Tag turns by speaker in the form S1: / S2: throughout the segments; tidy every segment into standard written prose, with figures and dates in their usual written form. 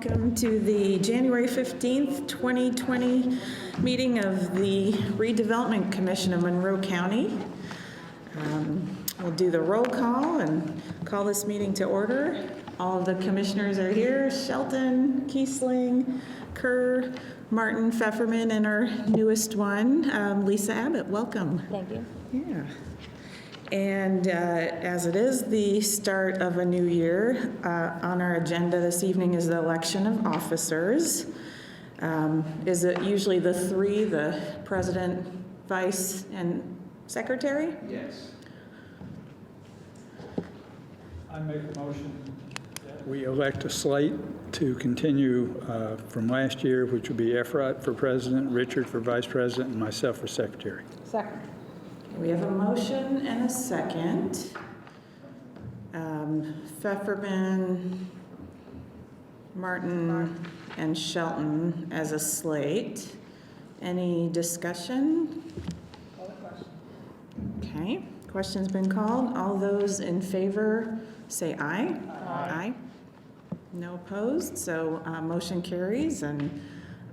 S1: Welcome to the January 15th, 2020 meeting of the Redevelopment Commission of Monroe County. We'll do the roll call and call this meeting to order. All of the commissioners are here: Shelton, Kiesling, Kerr, Martin, Pfefferman, and our newest one, Lisa Abbott. Welcome.
S2: Thank you.
S1: Yeah. And as it is the start of a new year, on our agenda this evening is the election of officers. Is it usually the three, the president, vice, and secretary?
S3: Yes.
S4: I make a motion that we elect a slate to continue from last year, which would be Efrat for president, Richard for vice president, and myself for secretary.
S2: Second.
S1: We have a motion and a second. Pfefferman, Martin, and Shelton as a slate. Any discussion?
S2: Call the question.
S1: Okay, question's been called. All those in favor say aye. Aye. No opposed, so motion carries, and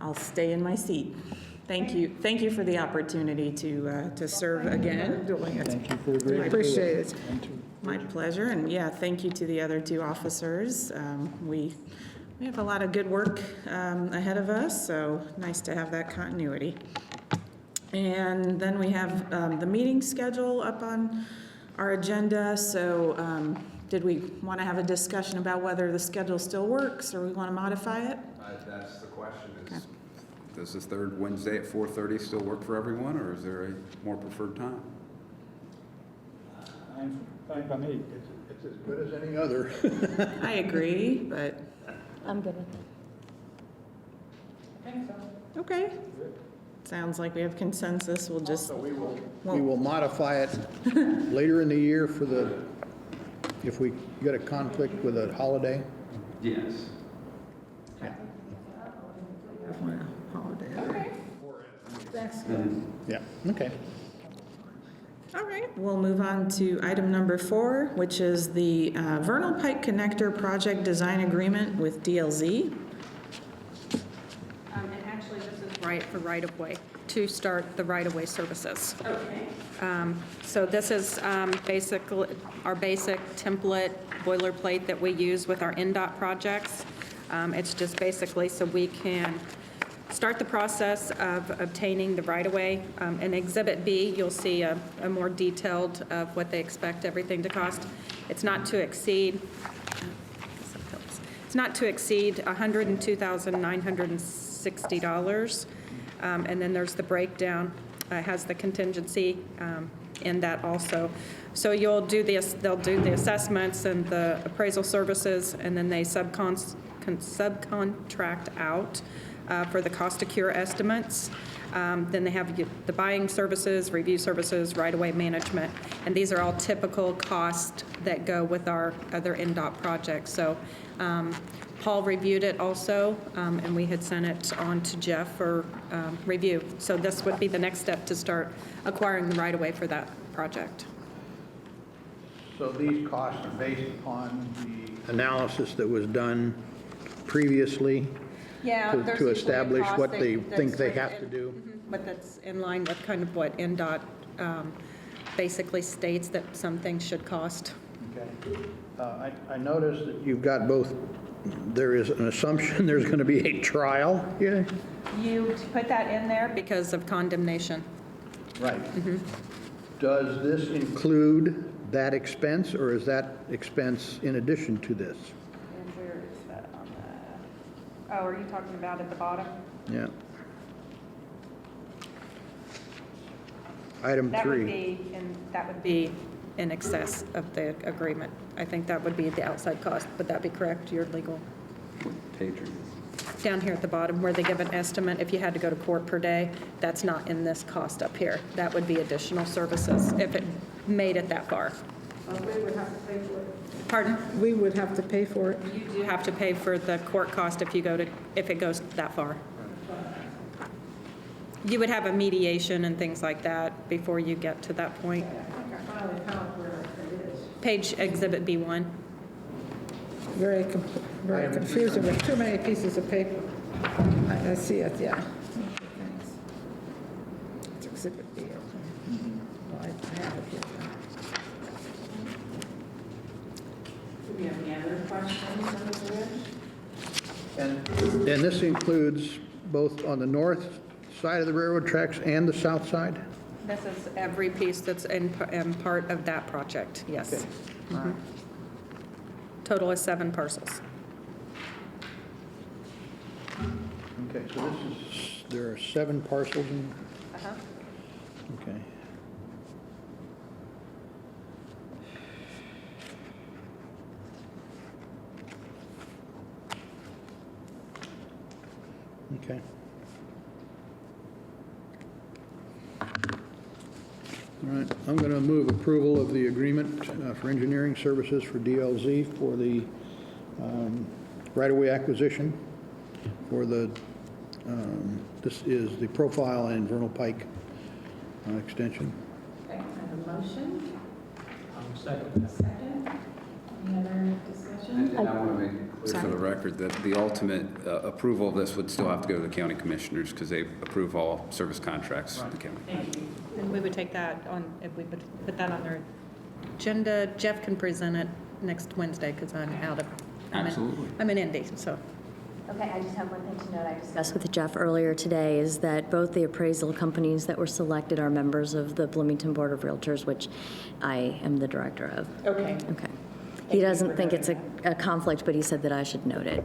S1: I'll stay in my seat. Thank you. Thank you for the opportunity to serve again.
S4: Thank you for agreeing.
S1: I appreciate it.
S4: And to
S1: My pleasure, and yeah, thank you to the other two officers. We have a lot of good work ahead of us, so nice to have that continuity. And then we have the meeting schedule up on our agenda, so did we want to have a discussion about whether the schedule still works, or we want to modify it?
S3: That's the question. Does this third Wednesday at 4:30 still work for everyone, or is there a more preferred time?
S4: fine by me.
S5: It's as good as any other.
S1: I agree, but,
S2: I'm good with it.
S4: I think so.
S1: okay. Sounds like we have consensus, we'll just,
S5: We will modify it later in the year for if we get a conflict with a holiday.
S3: Yes.
S1: holiday.
S2: That's good.
S5: Yeah, okay.
S1: All right, we'll move on to item number 4, which is the Vernal Pike Connector Project Design Agreement with DLZ.
S6: And actually, this is right-of-way, to start the right-of-way services.
S1: Okay.
S6: So this is basically our basic template boilerplate that we use with our NDOT projects. It's just basically so we can start the process of obtaining the right-of-way. In Exhibit B, you'll see a more detailed of what they expect everything to cost. It's not to exceed $102,960. And then there's the breakdown. It has the contingency in that also. So they'll do the assessments and the appraisal services, and then they subcontract out for the cost to cure estimates. Then they have the buying services, review services, right-of-way management, and these are all typical costs that go with our other NDOT projects. So Paul reviewed it also, and we had sent it on to Jeff for review. So this would be the next step to start acquiring the right-of-way for that project.
S5: So these costs are based upon the analysis that was done previously to establish what they think they have to do?
S6: But that's in line with kind of what NDOT basically states that some things should cost.
S5: Okay. I noticed that you've got both, there is an assumption there's going to be a trial. Yeah.
S6: You put that in there because of condemnation.
S5: Right. Does this include that expense, or is that expense in addition to this?
S6: And where is that on the, oh, are you talking about at the bottom?
S5: Yeah. Item
S6: That would
S5: 3.
S6: be in excess of the agreement. I think that would be the outside cost. Would that be correct? Your legal?
S3: Tatron.
S6: Down here at the bottom where they give an estimate, if you had to go to court per day, that's not in this cost up here. That would be additional services if it made it that far.
S7: We would have to pay for it.
S6: Pardon?
S7: We would have to pay for it.
S6: You do have to pay for the court cost if it goes that far. You would have a mediation and things like that before you get to that point.
S7: I think I finally found where it is.
S6: Page Exhibit B1.
S7: Very complete. very confusing with too many pieces of paper. I see it, yeah. Thanks. It's Exhibit B. Well, I have it here.
S1: Do we have any other questions on the bridge?
S5: And this includes both on the north side of the railroad tracks and the south side?
S6: This is every piece that's in part of that project, yes.
S5: Okay. All right.
S6: Total is 7 parcels.
S5: Okay, so there are 7 parcels in,
S6: Uh-huh.
S5: okay. Okay. All right, I'm going to move approval of the agreement for engineering services for DLZ for the right-of-way acquisition for the, this is the Profile and Vernal Pike extension.
S1: Okay, I have a motion.
S8: Second.
S1: A second. Any other discussion?
S3: And I want to make it clear for the record that the ultimate approval of this would still have to go to the county commissioners because they approve all service contracts in the county.
S1: Thank you.
S6: And we would take that on, if we would put that on their agenda, Jeff can present it next Wednesday because I'm out of.
S3: Absolutely.
S6: I'm in Indy, so.
S2: Okay, I just have one thing to note. I discussed with Jeff earlier today is that both the appraisal companies that were selected are members of the Bloomington Board of Realtors, which I am the director of.
S1: Okay,
S2: Okay. He doesn't think it's a conflict, but he said that I should note it.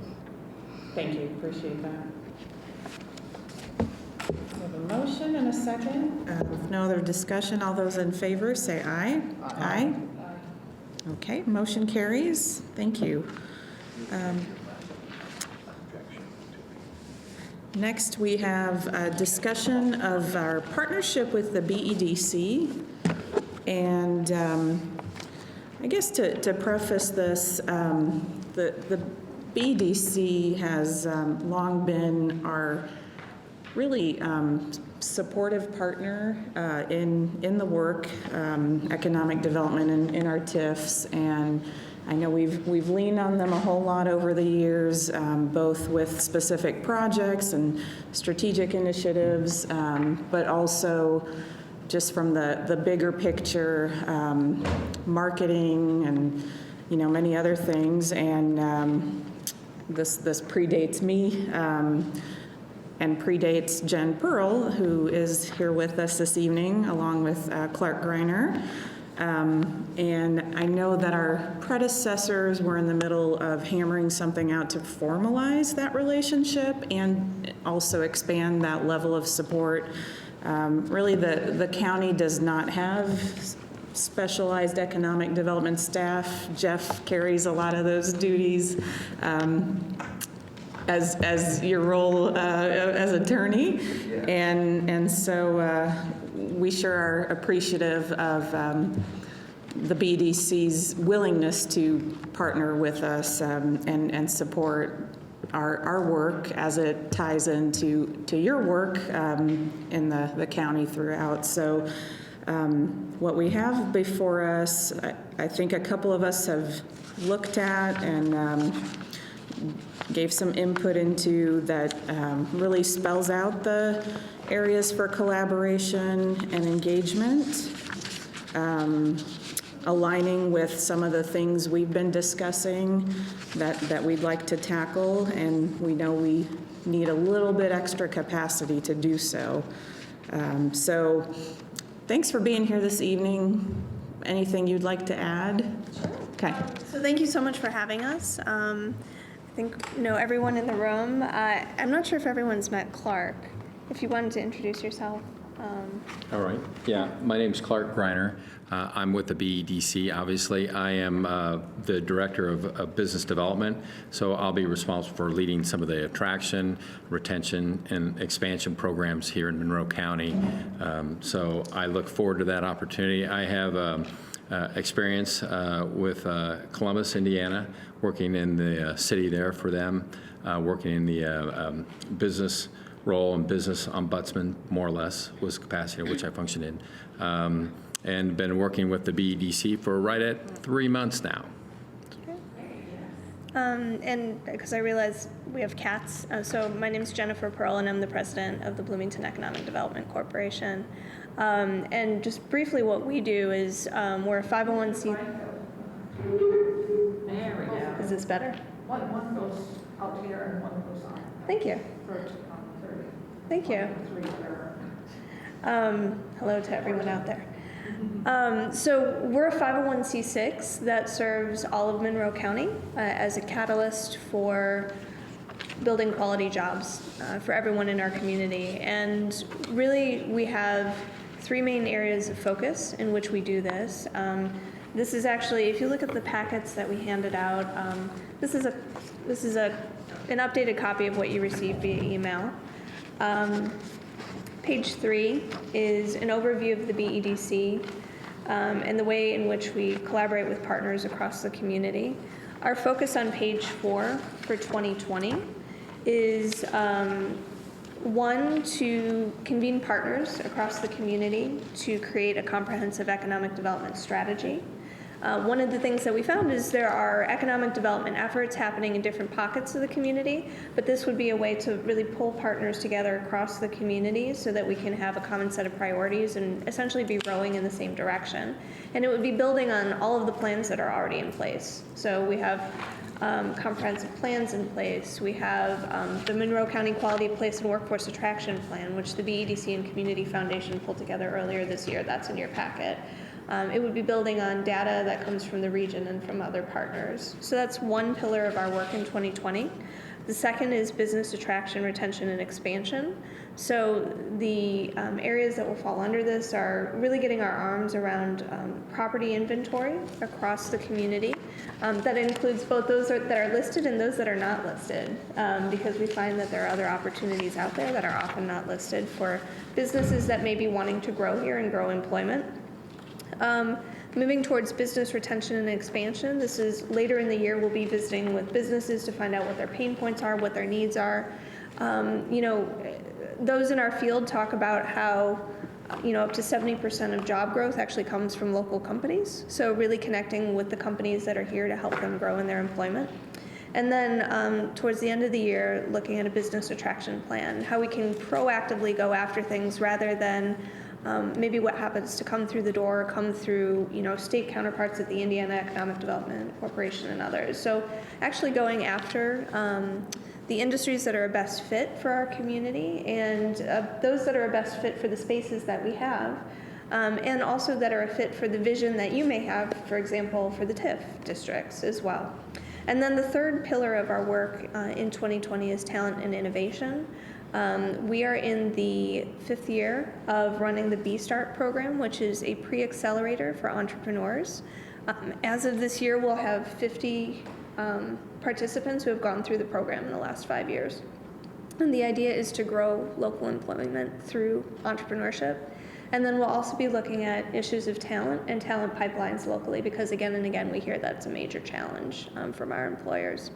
S1: thank you, appreciate that. We have a motion and a second. With no other discussion, all those in favor say aye. Aye. Okay, motion carries. Thank you. Next, we have a discussion of our partnership with the BEDC. And I guess to preface this, the BEDC has long been our really supportive partner in the work, economic development in our TIFs, and I know we've leaned on them a whole lot over the years, both with specific projects and strategic initiatives, but also just from the bigger picture, marketing and many other things. And this predates me. And predates Jen Pearl, who is here with us this evening, along with Clark Greiner. And I know that our predecessors were in the middle of hammering something out to formalize that relationship and also expand that level of support. Really, the county does not have specialized economic development staff. Jeff carries a lot of those duties. As your role as attorney, and so we sure are appreciative of the BDC's willingness to partner with us and support our work as it ties into your work in the county throughout. So what we have before us, I think a couple of us have looked at and gave some input into that really spells out the areas for collaboration and engagement, aligning with some of the things we've been discussing that we'd like to tackle, and we know we need a little bit extra capacity to do so. So thanks for being here this evening. Anything you'd like to add?
S9: Sure.
S1: Okay.
S9: So thank you so much for having us. I think everyone in the room. I'm not sure if everyone's met Clark. If you wanted to introduce yourself.
S8: All right. Yeah, my name's Clark Greiner. I'm with the BEDC, obviously. I am the Director of Business Development, so I'll be responsible for leading some of the attraction, retention, and expansion programs here in Monroe County. So I look forward to that opportunity. I have experience with Columbus, Indiana, working in the city there for them, working in the business role and business ombudsman, more or less, was capacity in which I functioned in. And been working with the BEDC for right at 3 months now.
S9: and because I realize we have cats. So my name's Jennifer Pearl, and I'm the president of the Bloomington Economic Development Corporation. And just briefly, what we do is we're a 501c.
S7: There we go.
S9: Is this better?
S7: One goes out here and one goes on.
S9: Thank you.
S7: For 30.
S9: Thank you.
S7: 3 there.
S9: Hello to everyone out there. So we're a 501c6 that serves all of Monroe County as a catalyst for building quality jobs for everyone in our community. And really, we have 3 main areas of focus in which we do this. This is actually, if you look at the packets that we handed out, this is an updated copy of what you received via email. Page 3 is an overview of the BEDC and the way in which we collaborate with partners across the community. Our focus on page 4 for 2020 is one, to convene partners across the community to create a comprehensive economic development strategy. One of the things that we found is there are economic development efforts happening in different pockets of the community, but this would be a way to really pull partners together across the community so that we can have a common set of priorities and essentially be rowing in the same direction. And it would be building on all of the plans that are already in place. So we have comprehensive plans in place. We have the Monroe County Quality Place and Workforce Attraction Plan, which the BEDC and Community Foundation pulled together earlier this year. That's in your packet. It would be building on data that comes from the region and from other partners. So that's one pillar of our work in 2020. The second is business attraction, retention, and expansion. So the areas that will fall under this are really getting our arms around property inventory across the community. That includes both those that are listed and those that are not listed, because we find that there are other opportunities out there that are often not listed for businesses that may be wanting to grow here and grow employment. Moving towards business retention and expansion, this is later in the year. We'll be visiting with businesses to find out what their pain points are, what their needs are. Those in our field talk about how up to 70% of job growth actually comes from local companies. So really connecting with the companies that are here to help them grow in their employment. And then towards the end of the year, looking at a business attraction plan, how we can proactively go after things rather than maybe what happens to come through the door, come through state counterparts at the Indiana Economic Development Corporation and others. So actually going after the industries that are a best fit for our community and those that are a best fit for the spaces that we have, and also that are a fit for the vision that you may have, for example, for the TIF districts as well. And then the third pillar of our work in 2020 is talent and innovation. We are in the 5th year of running the B-Start program, which is a pre-accelerator for entrepreneurs. As of this year, we'll have 50 participants who have gone through the program in the last 5 years. And the idea is to grow local employment through entrepreneurship. And then we'll also be looking at issues of talent and talent pipelines locally, because again and again, we hear that's a major challenge from our employers.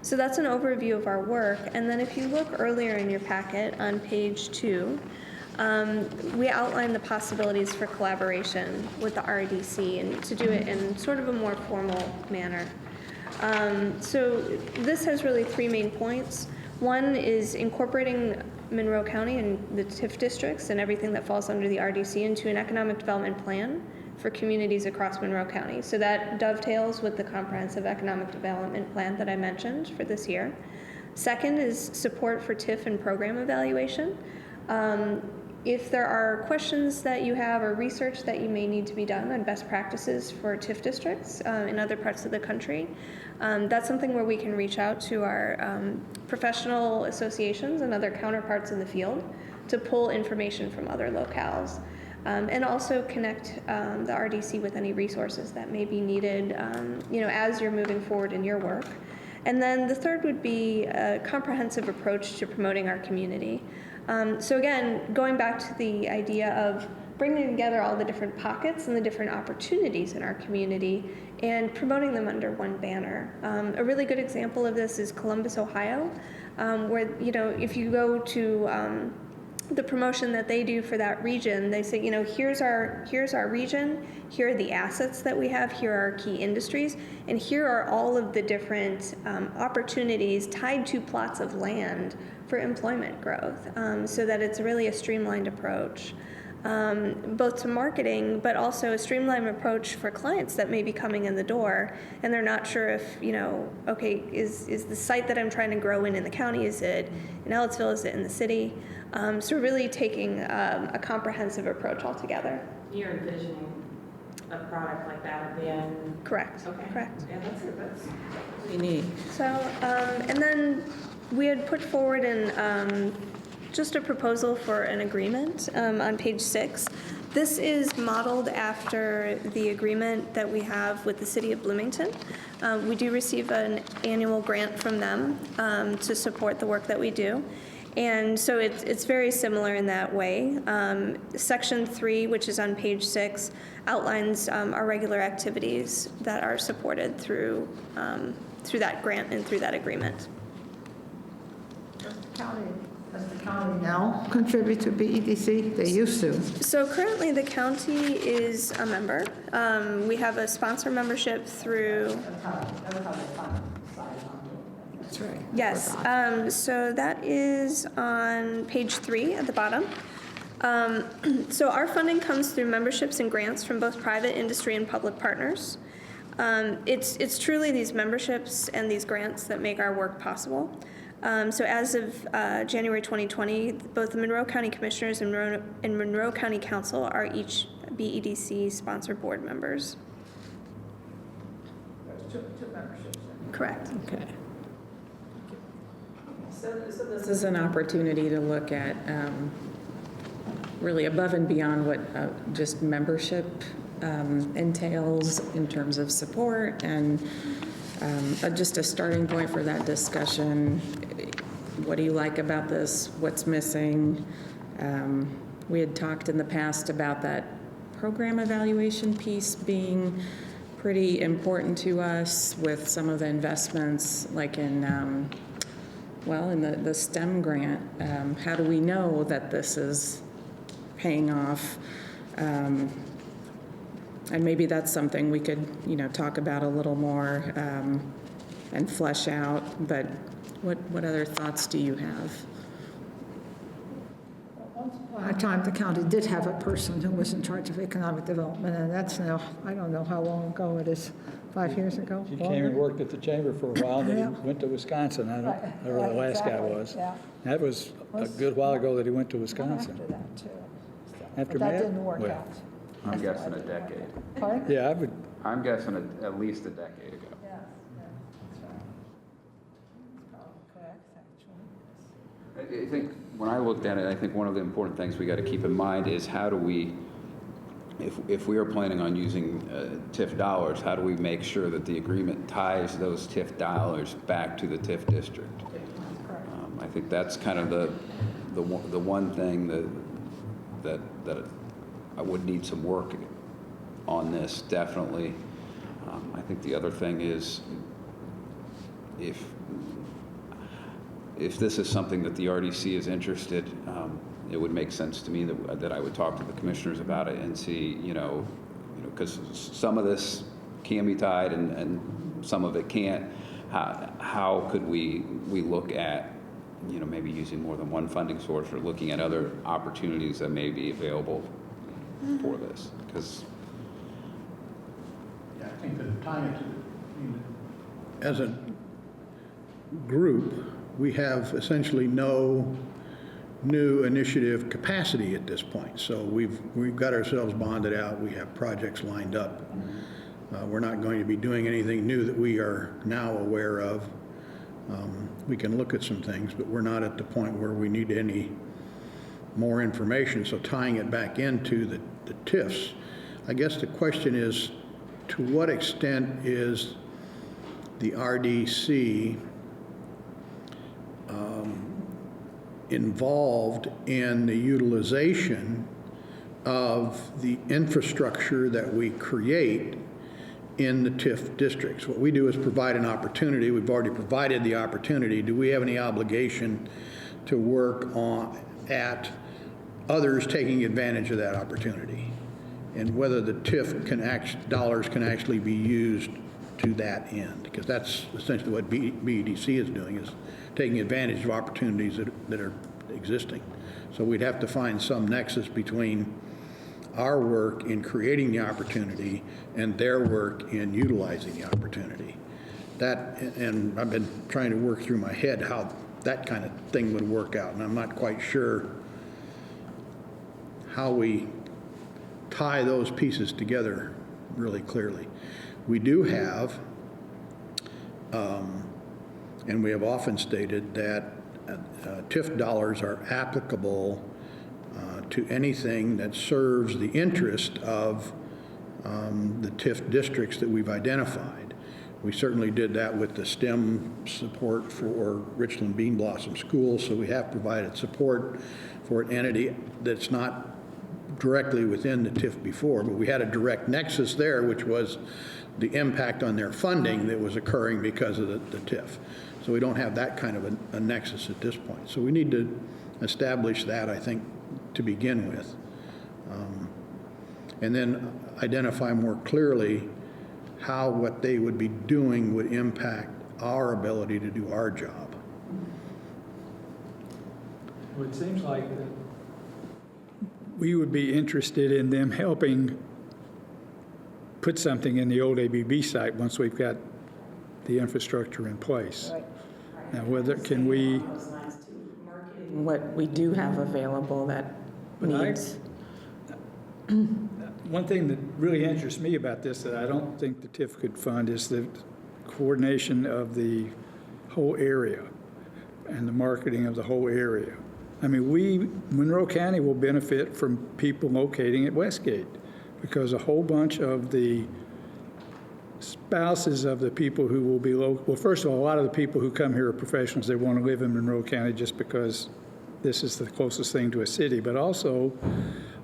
S9: So that's an overview of our work. And then if you look earlier in your packet on page 2, we outline the possibilities for collaboration with the RDC and to do it in sort of a more formal manner. So this has really 3 main points. One is incorporating Monroe County and the TIF districts and everything that falls under the RDC into an economic development plan for communities across Monroe County. So that dovetails with the comprehensive economic development plan that I mentioned for this year. Second is support for TIF and program evaluation. If there are questions that you have or research that you may need to be done on best practices for TIF districts in other parts of the country, that's something where we can reach out to our professional associations and other counterparts in the field to pull information from other locales. And also connect the RDC with any resources that may be needed as you're moving forward in your work. And then the third would be a comprehensive approach to promoting our community. So again, going back to the idea of bringing together all the different pockets and the different opportunities in our community and promoting them under one banner. A really good example of this is Columbus, Ohio, where if you go to the promotion that they do for that region, they say, here's our region, here are the assets that we have, here are our key industries, and here are all of the different opportunities tied to plots of land for employment growth, so that it's really a streamlined approach, both to marketing, but also a streamlined approach for clients that may be coming in the door, and they're not sure if, okay, is the site that I'm trying to grow in the county, is it in Ellettsville, is it in the city? So really taking a comprehensive approach altogether.
S1: You're envisioning a product like that at the end?
S9: Correct.
S1: Okay.
S9: Correct.
S1: Yeah, that's unique.
S9: So, and then we had put forward just a proposal for an agreement on page 6. This is modeled after the agreement that we have with the City of Bloomington. We do receive an annual grant from them to support the work that we do. And so it's very similar in that way. Section 3, which is on page 6, outlines our regular activities that are supported through that grant and through that agreement.
S7: Does the county now contribute to BEDC? They used to.
S9: So currently the county is a member. We have a sponsor membership through.
S7: That's right.
S9: Yes, so that is on page 3 at the bottom. So our funding comes through memberships and grants from both private industry and public partners. It's truly these memberships and these grants that make our work possible. So as of January 2020, both the Monroe County Commissioners and Monroe County Council are each BEDC sponsor board members.
S7: There's two memberships.
S9: Correct.
S1: Okay. So this is an opportunity to look at really above and beyond what just membership entails in terms of support, and just a starting point for that discussion. What do you like about this? What's missing? We had talked in the past about that program evaluation piece being pretty important to us with some of the investments, like in in the STEM grant. How do we know that this is paying off? And maybe that's something we could, talk about a little more and flesh out. But what other thoughts do you have?
S7: Once upon a time, the county did have a person who was in charge of economic development, and that's now, I don't know how long ago it is, 5 years ago?
S4: He came and worked at the chamber for a while, then
S7: Yeah.
S4: he went to Wisconsin. I don't know where the
S7: Right,
S4: last guy
S7: exactly,
S4: was.
S7: yeah.
S4: That was a good while ago that he went to Wisconsin.
S7: After that, too.
S4: After
S7: But that
S4: Matt?
S7: didn't work
S4: Well,
S7: out.
S3: I'm guessing a decade.
S7: Pardon?
S4: Yeah, I would,
S3: I'm guessing at least a decade ago.
S7: Yeah, that's right. That's probably correct, actually.
S3: I think when I looked at it, I think one of the important things we got to keep in mind is how do we, if we are planning on using TIF dollars, how do we make sure that the agreement ties those TIF dollars back to the TIF district? I think that's kind of the one thing that I would need some work on this, definitely. I think the other thing is if this is something that the RDC is interested, it would make sense to me that I would talk to the commissioners about it and see, because some of this can be tied and some of it can't. How could we look at, maybe using more than one funding source or looking at other opportunities that may be available for this? Because
S5: Yeah, I think that tying it to, as a group, we have essentially no new initiative capacity at this point. So we've got ourselves bonded out. We have projects lined up. We're not going to be doing anything new that we are now aware of. We can look at some things, but we're not at the point where we need any more information. So tying it back into the TIFs, I guess the question is, to what extent is the RDC involved in the utilization of the infrastructure that we create in the TIF districts? What we do is provide an opportunity. We've already provided the opportunity. Do we have any obligation to work at others taking advantage of that opportunity, and whether the TIF dollars can actually be used to that end, because that's essentially what BEDC is doing, is taking advantage of opportunities that are existing. So we'd have to find some nexus between our work in creating the opportunity and their work in utilizing the opportunity. That, and I've been trying to work through my head how that kind of thing would work out, and I'm not quite sure how we tie those pieces together really clearly. We do have, and we have often stated that TIF dollars are applicable to anything that serves the interest of the TIF districts that we've identified. We certainly did that with the STEM support for Richland Bean Blossom School, so we have provided support for an entity that's not directly within the TIF before, but we had a direct nexus there, which was the impact on their funding that was occurring because of the TIF. So we don't have that kind of a nexus at this point. So we need to establish that, I think, to begin with. And then identify more clearly how what they would be doing would impact our ability to do our job.
S4: Well, it seems like that we would be interested in them helping put something in the old ABB site once we've got the infrastructure in place.
S1: Right.
S4: Now, whether, can we,
S1: What we do have available that needs.
S4: one thing that really interests me about this that I don't think the TIF could fund is the coordination of the whole area and the marketing of the whole area. I mean, Monroe County will benefit from people locating at Westgate because a whole bunch of the spouses of the people who will be local, well, first of all, a lot of the people who come here are professionals. They want to live in Monroe County just because this is the closest thing to a city, but also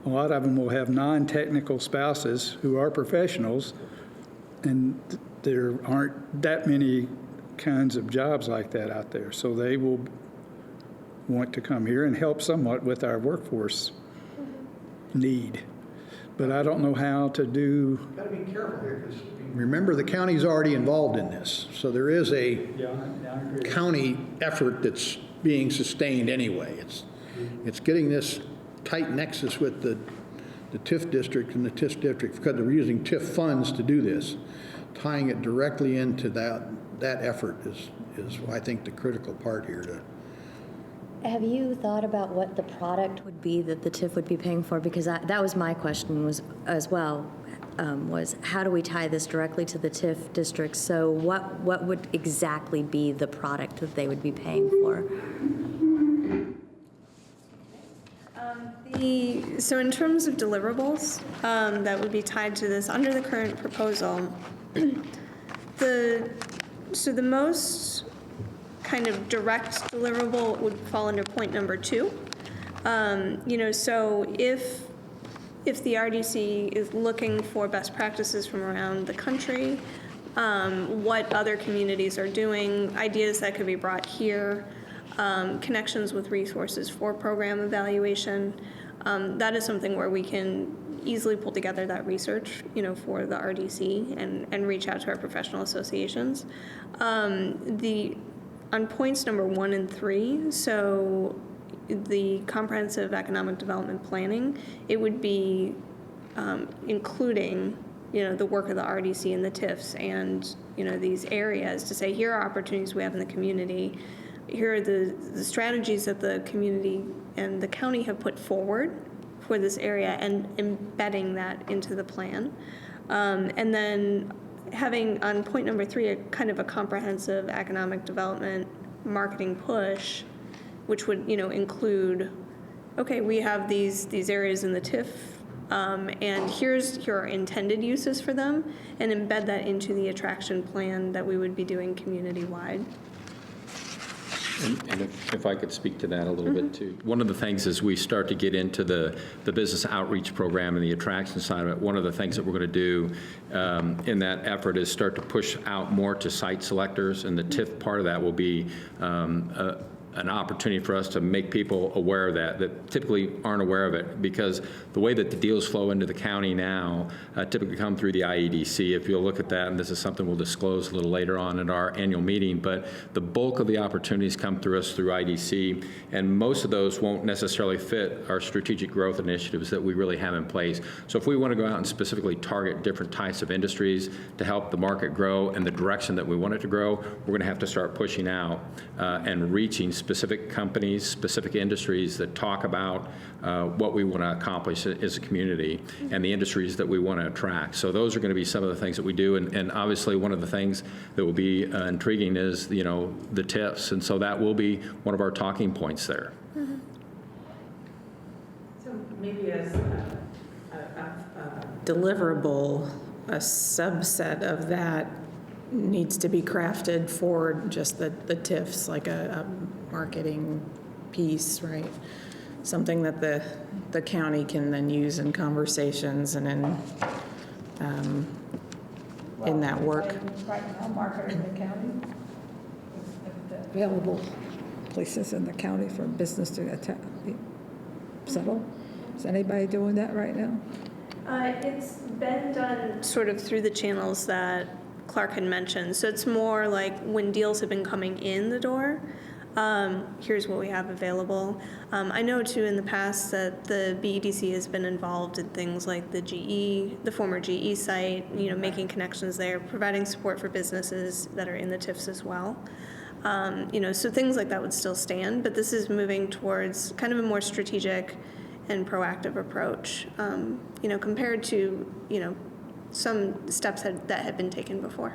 S4: a lot of them will have non-technical spouses who are professionals, and there aren't that many kinds of jobs like that out there. So they will want to come here and help somewhat with our workforce need. But I don't know how to do.
S5: Got to be careful here, because remember, the county's already involved in this. So there is a county effort that's being sustained anyway. It's getting this tight nexus with the TIF district and the TIF district, because they're using TIF funds to do this. Tying it directly into that effort is I think the critical part here.
S2: Have you thought about what the product would be that the TIF would be paying for? Because that was my question was how do we tie this directly to the TIF districts? So what would exactly be the product that they would be paying for?
S9: So in terms of deliverables that would be tied to this under the current proposal, the most kind of direct deliverable would fall under point number 2. So if the RDC is looking for best practices from around the country, what other communities are doing, ideas that could be brought here, connections with resources for program evaluation, that is something where we can easily pull together that research, for the RDC and reach out to our professional associations. On points number 1 and 3, so the comprehensive economic development planning, it would be including, the work of the RDC and the TIFs and, these areas to say, here are opportunities we have in the community. Here are the strategies that the community and the county have put forward for this area and embedding that into the plan. And then having on point number 3 a kind of a comprehensive economic development marketing push, which would include, okay, we have these areas in the TIF, and here are intended uses for them, and embed that into the attraction plan that we would be doing community-wide.
S8: And if I could speak to that a little bit too. One of the things as we start to get into the business outreach program and the attraction side of it, one of the things that we're going to do in that effort is start to push out more to site selectors, and the TIF part of that will be an opportunity for us to make people aware of that typically aren't aware of it, because the way that the deals flow into the county now typically come through the IEDC. If you'll look at that, and this is something we'll disclose a little later on at our annual meeting, but the bulk of the opportunities come through us through IDC, and most of those won't necessarily fit our strategic growth initiatives that we really have in place. So if we want to go out and specifically target different types of industries to help the market grow in the direction that we want it to grow, we're going to have to start pushing out and reaching specific companies, specific industries that talk about what we want to accomplish as a community and the industries that we want to attract. So those are going to be some of the things that we do, and obviously one of the things that will be intriguing is, the TIFs, and so that will be one of our talking points there.
S1: So maybe as a deliverable, a subset of that needs to be crafted for just the TIFs, like a marketing piece, right? Something that the county can then use in conversations and in that work.
S7: Right now, market in the county, available places in the county for business to settle. Is anybody doing that right now?
S9: It's been done sort of through the channels that Clark had mentioned. So it's more like when deals have been coming in the door, here's what we have available. I know too in the past that the BEDC has been involved in things like the former GE site, making connections there, providing support for businesses that are in the TIFs as well. So things like that would still stand, but this is moving towards kind of a more strategic and proactive approach, compared to, some steps that had been taken before.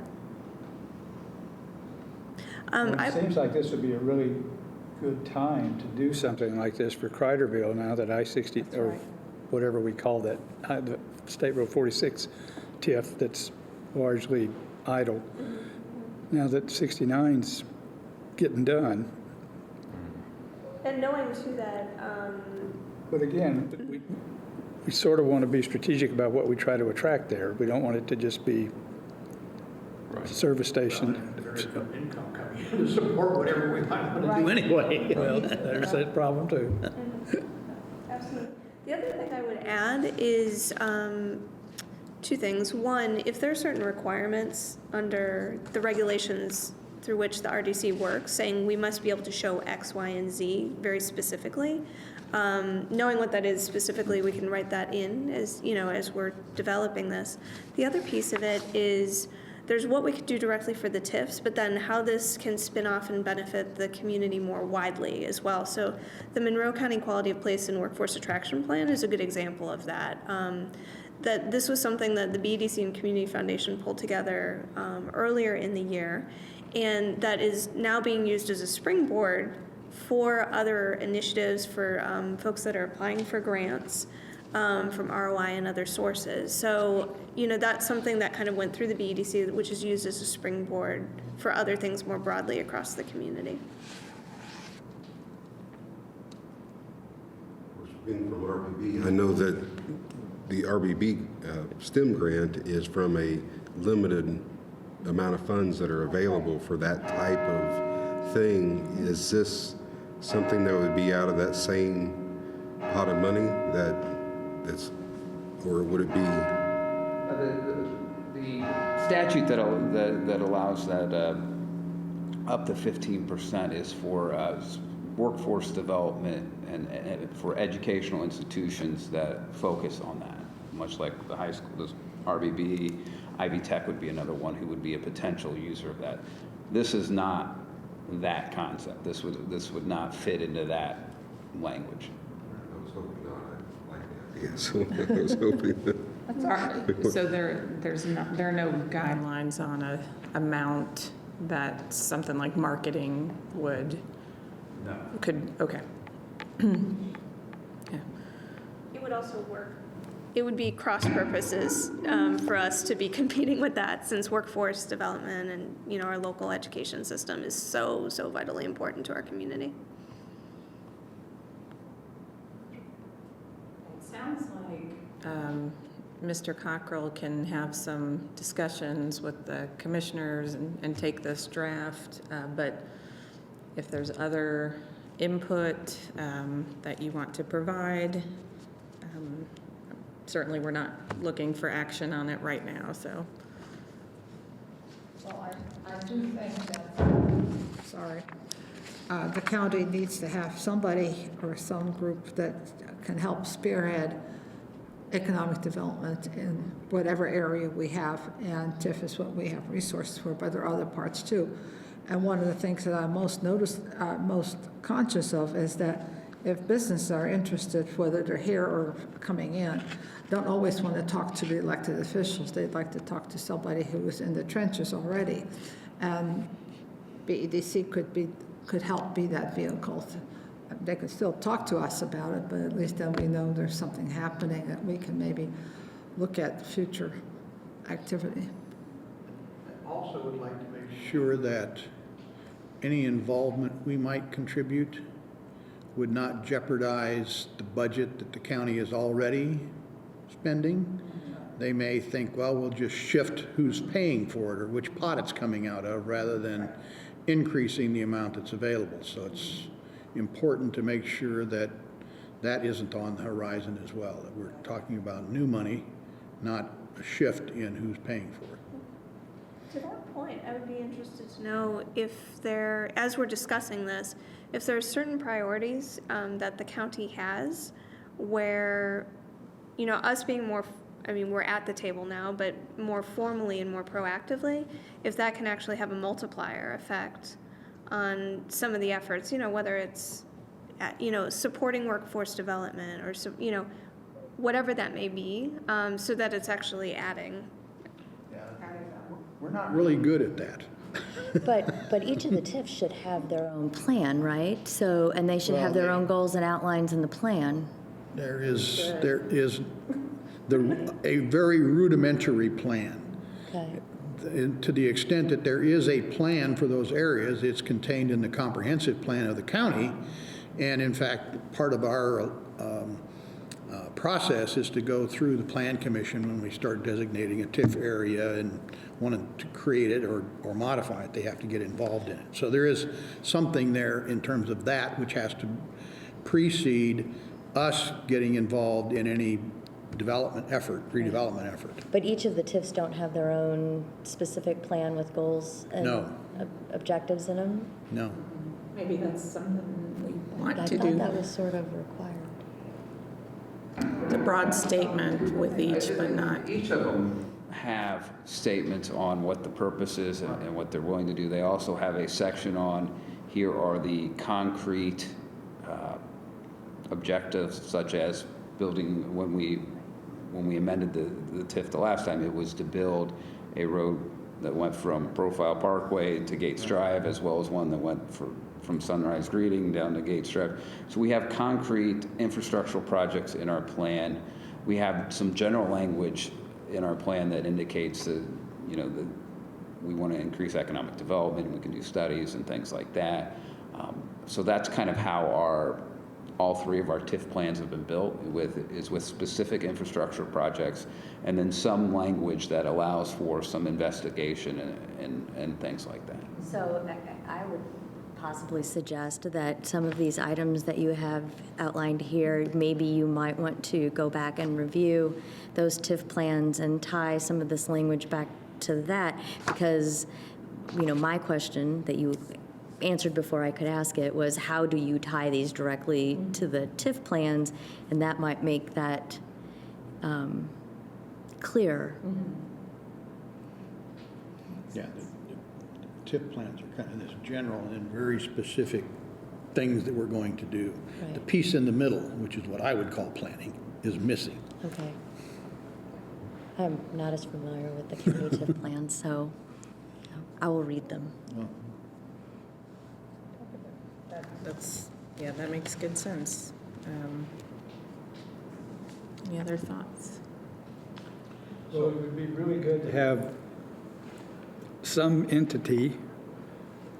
S4: It seems like this would be a really good time to do something like this for Criderville now that I-60, or whatever we call that, the State Road 46 TIF that's largely idle. Now that 69's getting done.
S9: And knowing too that,
S4: But again, we sort of want to be strategic about what we try to attract there. We don't want it to just be a service station.
S5: There's no income coming in to support whatever we might want to do anyway.
S4: Well, there's that problem too.
S9: absolutely. The other thing I would add is two things. One, if there are certain requirements under the regulations through which the RDC works, saying we must be able to show X, Y, and Z very specifically, knowing what that is specifically, we can write that in as we're developing this. The other piece of it is there's what we could do directly for the TIFs, but then how this can spin off and benefit the community more widely as well. So the Monroe County Quality of Place and Workforce Attraction Plan is a good example of that. That this was something that the BEDC and Community Foundation pulled together earlier in the year, and that is now being used as a springboard for other initiatives for folks that are applying for grants from ROI and other sources. So, that's something that kind of went through the BEDC, which is used as a springboard for other things more broadly across the community.
S10: Being from RBB, I know that the RBB STEM grant is from a limited amount of funds that are available for that type of thing. Is this something that would be out of that same pot of money that's, or would it be?
S3: The statute that allows that up to 15% is for workforce development and for educational institutions that focus on that, much like the high school. This RBB, Ivy Tech would be another one who would be a potential user of that. This is not that concept. This would not fit into that language.
S10: I was hoping not. I like the idea, so I was hoping that.
S1: That's all right. So there are no guidelines on a amount that something like marketing would.
S3: No.
S1: Okay. Yeah.
S9: It would also work. It would be cross purposes for us to be competing with that, since workforce development and our local education system is so vitally important to our community.
S1: It sounds like Mr. Cockrell can have some discussions with the commissioners and take this draft, but if there's other input that you want to provide. Certainly, we're not looking for action on it right now, so.
S7: Well, I do think that, sorry, the county needs to have somebody or some group that can help spearhead economic development in whatever area we have, and TIF is what we have resources for, but there are other parts too. And one of the things that I'm most conscious of is that if businesses are interested, whether they're here or coming in, don't always want to talk to the elected officials. They'd like to talk to somebody who is in the trenches already. And BEDC could help be that vehicle. They could still talk to us about it, but at least then we know there's something happening that we can maybe look at future activity.
S5: I also would like to make sure that any involvement we might contribute would not jeopardize the budget that the county is already spending. They may think, well, we'll just shift who's paying for it or which pot it's coming out of rather than increasing the amount that's available. So it's important to make sure that that isn't on the horizon as well, that we're talking about new money, not a shift in who's paying for it.
S9: To that point, I would be interested to know if there, as we're discussing this, if there are certain priorities that the county has where, you know, us being more, I mean, we're at the table now, but more formally and more proactively, if that can actually have a multiplier effect on some of the efforts, you know, whether it's, you know, supporting workforce development or, you know, whatever that may be, so that it's actually adding.
S5: We're not really good at that.
S2: But each of the TIFs should have their own plan, right? So, and they should have their own goals and outlines in the plan.
S5: There is a very rudimentary plan.
S2: Okay.
S5: To the extent that there is a plan for those areas, it's contained in the comprehensive plan of the county. And in fact, part of our process is to go through the plan commission when we start designating a TIF area and wanting to create it or modify it, they have to get involved in it. So there is something there in terms of that which has to precede us getting involved in any development effort, redevelopment effort.
S2: But each of the TIFs don't have their own specific plan with goals and
S5: No.
S2: objectives in them?
S5: No.
S1: Maybe that's something we want
S2: I
S1: to
S2: thought
S1: do.
S2: that was sort of required.
S1: The broad statement with each, but not.
S3: Each of them have statements on what the purpose is and what they're willing to do. They also have a section on, here are the concrete objectives, such as building, when we amended the TIF the last time, it was to build a road that went from Profile Parkway to Gates Drive, as well as one that went from Sunrise Greeting down to Gates Drive. So we have concrete infrastructural projects in our plan. We have some general language in our plan that indicates that, you know, that we want to increase economic development, and we can do studies and things like that. So that's kind of how all three of our TIF plans have been built, with specific infrastructure projects, and then some language that allows for some investigation and things like that.
S2: So I would possibly suggest that some of these items that you have outlined here, maybe you might want to go back and review those TIF plans and tie some of this language back to that, because, you know, my question that you answered before I could ask it was, how do you tie these directly to the TIF plans? And that might make that clearer.
S5: Yeah, the TIF plans are kind of this general and very specific things that we're going to do.
S2: Right.
S5: The piece in the middle, which is what I would call planning, is missing.
S2: Okay. I'm not as familiar with the county TIF plans, so I will read them.
S1: That makes good sense. Any other thoughts?
S4: So it would be really good to have some entity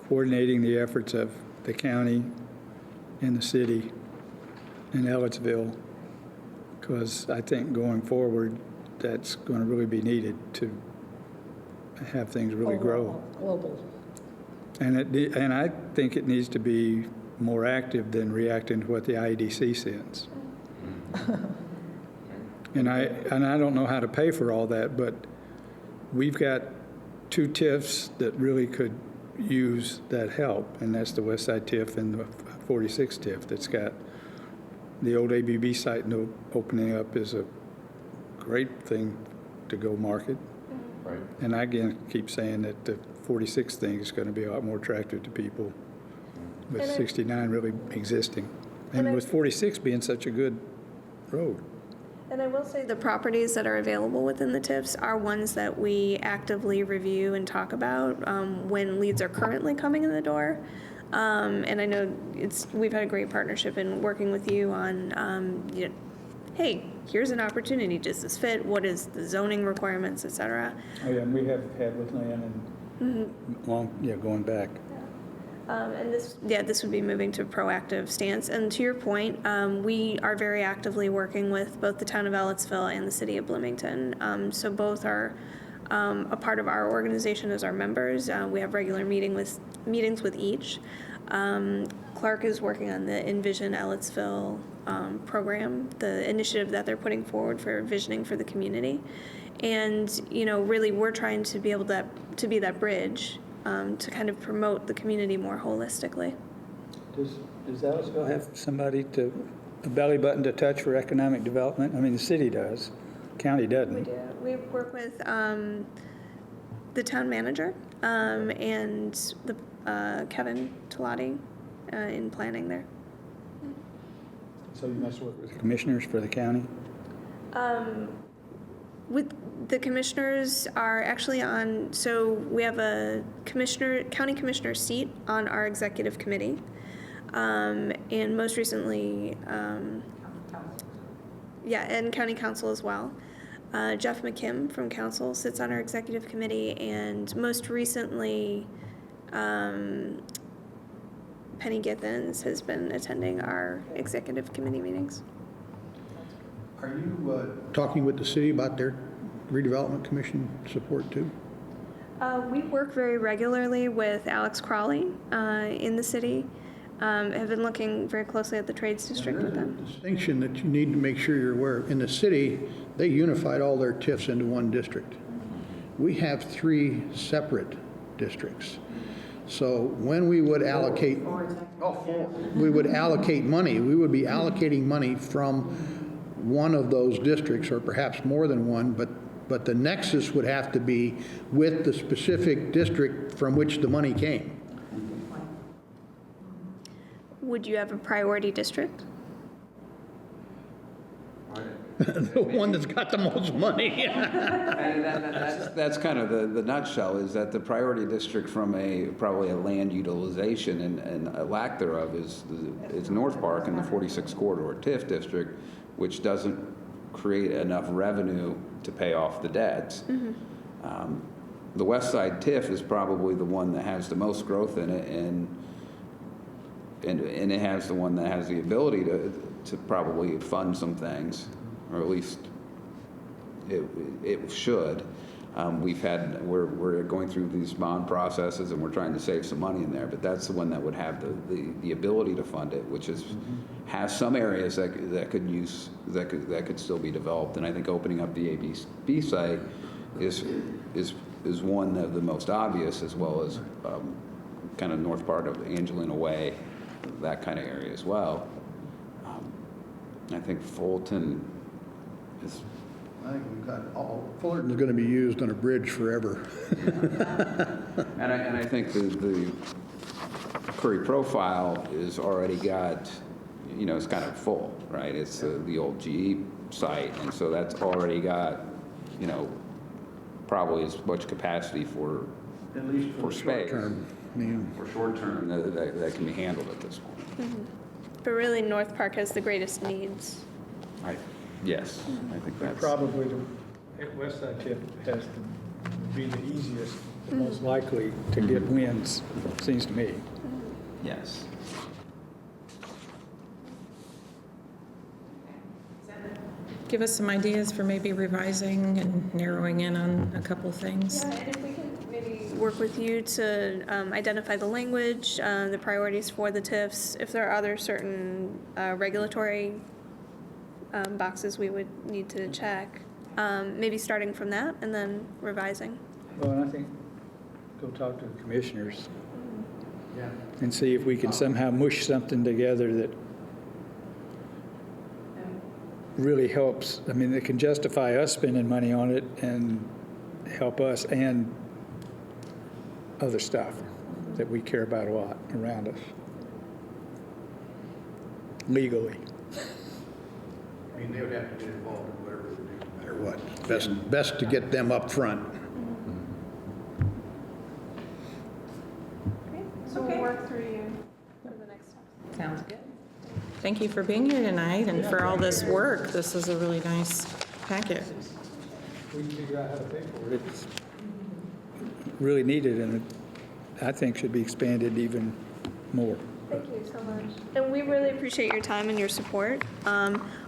S4: coordinating the efforts of the county and the city in Ellettsville, because I think going forward, that's going to really be needed to have things really grow.
S7: Global.
S4: And I think it needs to be more active than reacting to what the IEDC sends. And I don't know how to pay for all that, but we've got 2 TIFs that really could use that help, and that's the West Side TIF and the 46 TIF that's got the old ABB site opening up is a great thing to go market.
S8: Right.
S4: And I again keep saying that the 46 thing is going to be a lot more attractive to people with 69 really existing. And with 46 being such a good road.
S9: And I will say the properties that are available within the TIFs are ones that we actively review and talk about when leads are currently coming in the door. And I know we've had a great partnership in working with you on, hey, here's an opportunity. Does this fit? What is the zoning requirements, et cetera?
S4: Oh, yeah, and we have had with Lynn and going back.
S9: And this would be moving to a proactive stance. And to your point, we are very actively working with both the town of Ellettsville and the city of Bloomington. So both are a part of our organization as our members. We have regular meetings with each. Clark is working on the Envision Ellettsville program, the initiative that they're putting forward for visioning for the community. And, really we're trying to be able to be that bridge to kind of promote the community more holistically.
S4: Does Ellisville have somebody a belly button to touch for economic development? I mean, the city does, county doesn't.
S9: We do. We work with the town manager and the Kevin Talati in planning there.
S4: So you must work with the commissioners for the county?
S9: With the commissioners are actually on, so we have a county commissioner seat on our executive committee. And most recently, and county council as well. Jeff McKim from council sits on our executive committee, and most recently, Penny Githens has been attending our executive committee meetings.
S5: Are you talking with the city about their redevelopment commission support too?
S9: We work very regularly with Alex Crawley in the city. Have been looking very closely at the trades district with them.
S5: Distinction that you need to make sure you're aware of. In the city, they unified all their TIFs into one district. We have 3 separate districts. So when we would allocate, we would allocate money, we would be allocating money from one of those districts, or perhaps more than one, but the nexus would have to be with the specific district from which the money came.
S9: Would you have a priority district?
S5: The one that's got the most money.
S3: And that's kind of the nutshell, is that the priority district from probably a land utilization and a lack thereof is North Park and the 46 corridor TIF district, which doesn't create enough revenue to pay off the debts.
S9: Mm-hmm.
S3: The West Side TIF is probably the one that has the most growth in it, and it has the one that has the ability to probably fund some things, or at least it should. We're going through these bond processes, and we're trying to save some money in there, but that's the one that would have the ability to fund it, which has some areas that could still be developed. And I think opening up the AB site is one of the most obvious, as well as kind of north part of Angelina Way, that kind of area as well. I think Fulton is.
S5: I think we've got Fullerton's going to be used on a bridge forever.
S3: And I think the Curry profile is already got, it's kind of full, right? It's the old GE site, and so that's already got, probably as much capacity for
S5: At least
S3: for space.
S5: Short-term.
S3: For short term, that can be handled at this point.
S9: Mm-hmm. But really, North Park has the greatest needs.
S3: Yes, I think that's.
S4: Probably the West Side TIF has to be the easiest, the most likely to get wins, seems to me.
S3: Yes.
S1: Give us some ideas for maybe revising and narrowing in on a couple things.
S9: Yeah, and if we can maybe work with you to identify the language, the priorities for the TIFs. If there are other certain regulatory boxes we would need to check, maybe starting from that and then revising.
S4: Well, and I think, go talk to the commissioners and see if we can somehow mush something together that really helps. I mean, it can justify us spending money on it and help us and other stuff that we care about a lot around us, legally.
S5: I mean, they would have to get involved in whatever we do, no matter what. Best to get them up front.
S9: So we'll work through you for the next step.
S1: Sounds good. Thank you for being here tonight and for all this work. This is a really nice packet.
S4: We can figure out how to pay for it. It's really needed, and it, I think, should be expanded even more.
S9: Thank you so much. And we really appreciate your time and your support.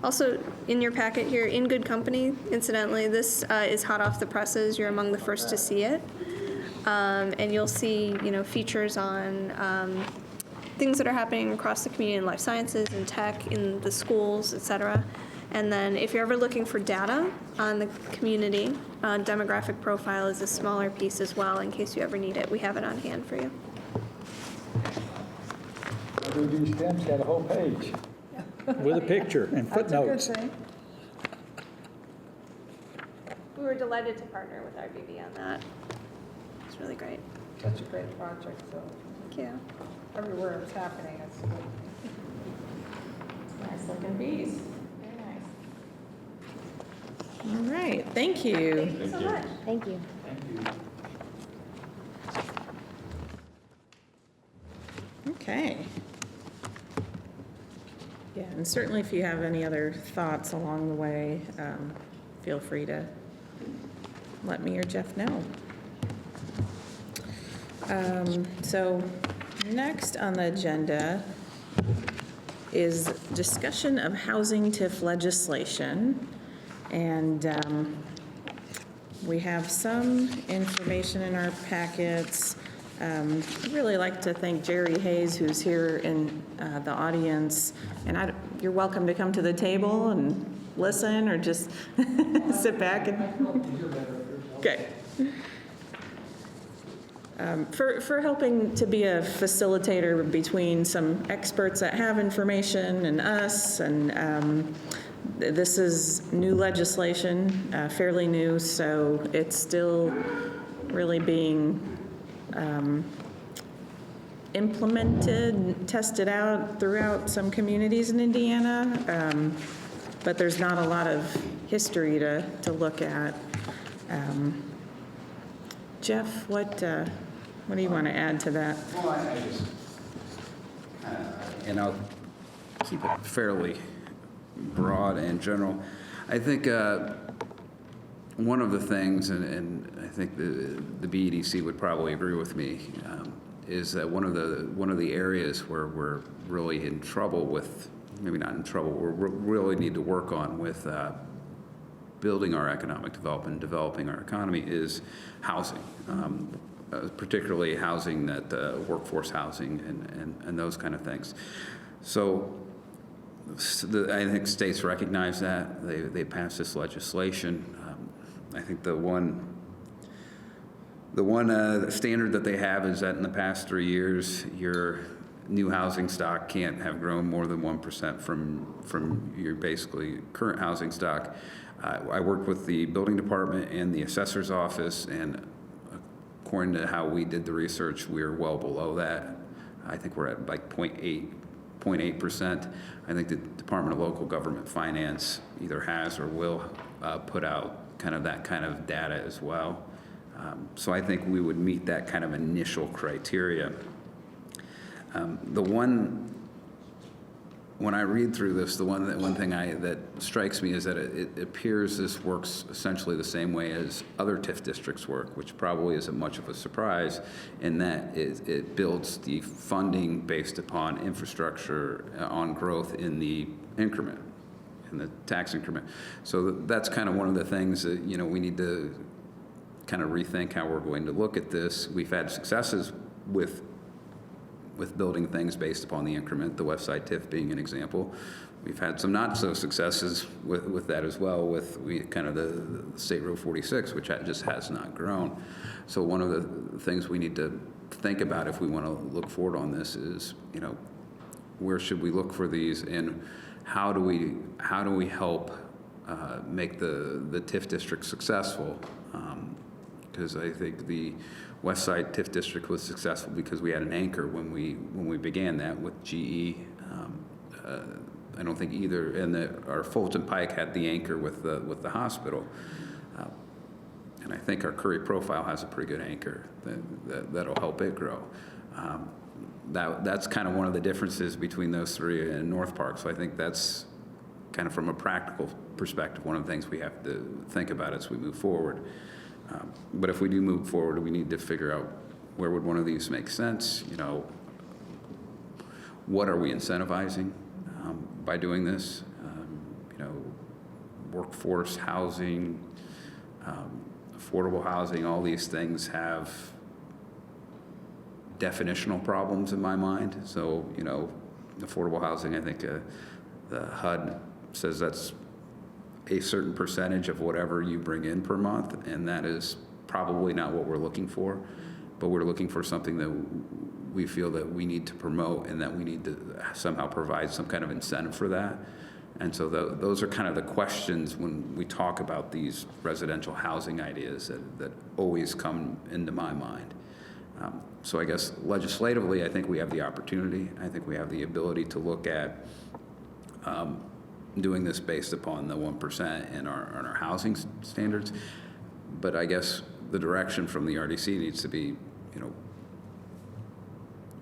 S9: Also, in your packet here, In Good Company, incidentally, this is hot off the presses. You're among the first to see it. And you'll see, features on things that are happening across the community in life sciences and tech, in the schools, et cetera. And then if you're ever looking for data on the community, demographic profile is a smaller piece as well in case you ever need it. We have it on hand for you.
S4: WD Stem's got a whole page with a picture and footnotes.
S7: That's a good thing.
S9: We were delighted to partner with RBB on that. It's really great.
S7: Such a great project, so
S9: Thank you.
S7: everywhere it's happening, it's good.
S1: Nice looking piece. Very nice. All right, thank you.
S9: Thank you so much.
S2: Thank you.
S1: Okay. Yeah, and certainly if you have any other thoughts along the way, feel free to let me or Jeff know. So next on the agenda is discussion of housing TIF legislation. And we have some information in our packets. I'd really like to thank Jerry Hayes, who's here in the audience. And you're welcome to come to the table and listen or just sit back and. Okay. For helping to be a facilitator between some experts that have information and us. And this is new legislation, fairly new, so it's still really being implemented, tested out throughout some communities in Indiana, but there's not a lot of history to look at. Jeff, what do you want to add to that?
S3: Well, I just, and I'll keep it fairly broad and general. I think one of the things, and I think the BEDC would probably agree with me, is that one of the areas where we're really in trouble with, maybe not in trouble, we really need to work on with building our economic development, developing our economy, is housing. Particularly housing, that workforce housing and those kind of things. So I think states recognize that. They passed this legislation. I think the one standard that they have is that in the past 3 years, your new housing stock can't have grown more than 1% from your basically current housing stock. I worked with the building department and the assessor's office, and according to how we did the research, we're well below that. I think we're at like 0.8%. I think the Department of Local Government Finance either has or will put out that kind of data as well. So I think we would meet that kind of initial criteria. When I read through this, the one thing that strikes me is that it appears this works essentially the same way as other TIF districts work, which probably isn't much of a surprise, in that it builds the funding based upon infrastructure on growth in the increment, in the tax increment. So that's kind of one of the things that we need to kind of rethink how we're going to look at this. We've had successes with building things based upon the increment, the West Side TIF being an example. We've had some not so successes with that as well, with kind of the State Road 46, which just has not grown. So one of the things we need to think about if we want to look forward on this is, you know, where should we look for these, and how do we help make the TIF district successful? Because I think the West Side TIF district was successful because we had an anchor when we began that with GE. I don't think either, and our Fulton Pike had the anchor with the hospital. And I think our Curry Profile has a pretty good anchor that'll help it grow. That's kind of one of the differences between those three and North Park. So I think that's kind of from a practical perspective, one of the things we have to think about as we move forward. But if we do move forward, we need to figure out where would one of these make sense. You know, what are we incentivizing by doing this? You know, workforce, housing, affordable housing, all these things have definitional problems in my mind. So, you know, affordable housing, I think the HUD says that's a certain percentage of whatever you bring in per month, and that is probably not what we're looking for, but we're looking for something that we feel that we need to promote and that we need to somehow provide some kind of incentive for that. And so those are kind of the questions when we talk about these residential housing ideas that always come into my mind. So I guess legislatively, I think we have the opportunity. I think we have the ability to look at doing this based upon the 1% in our housing standards. But I guess the direction from the RDC needs to be, you know,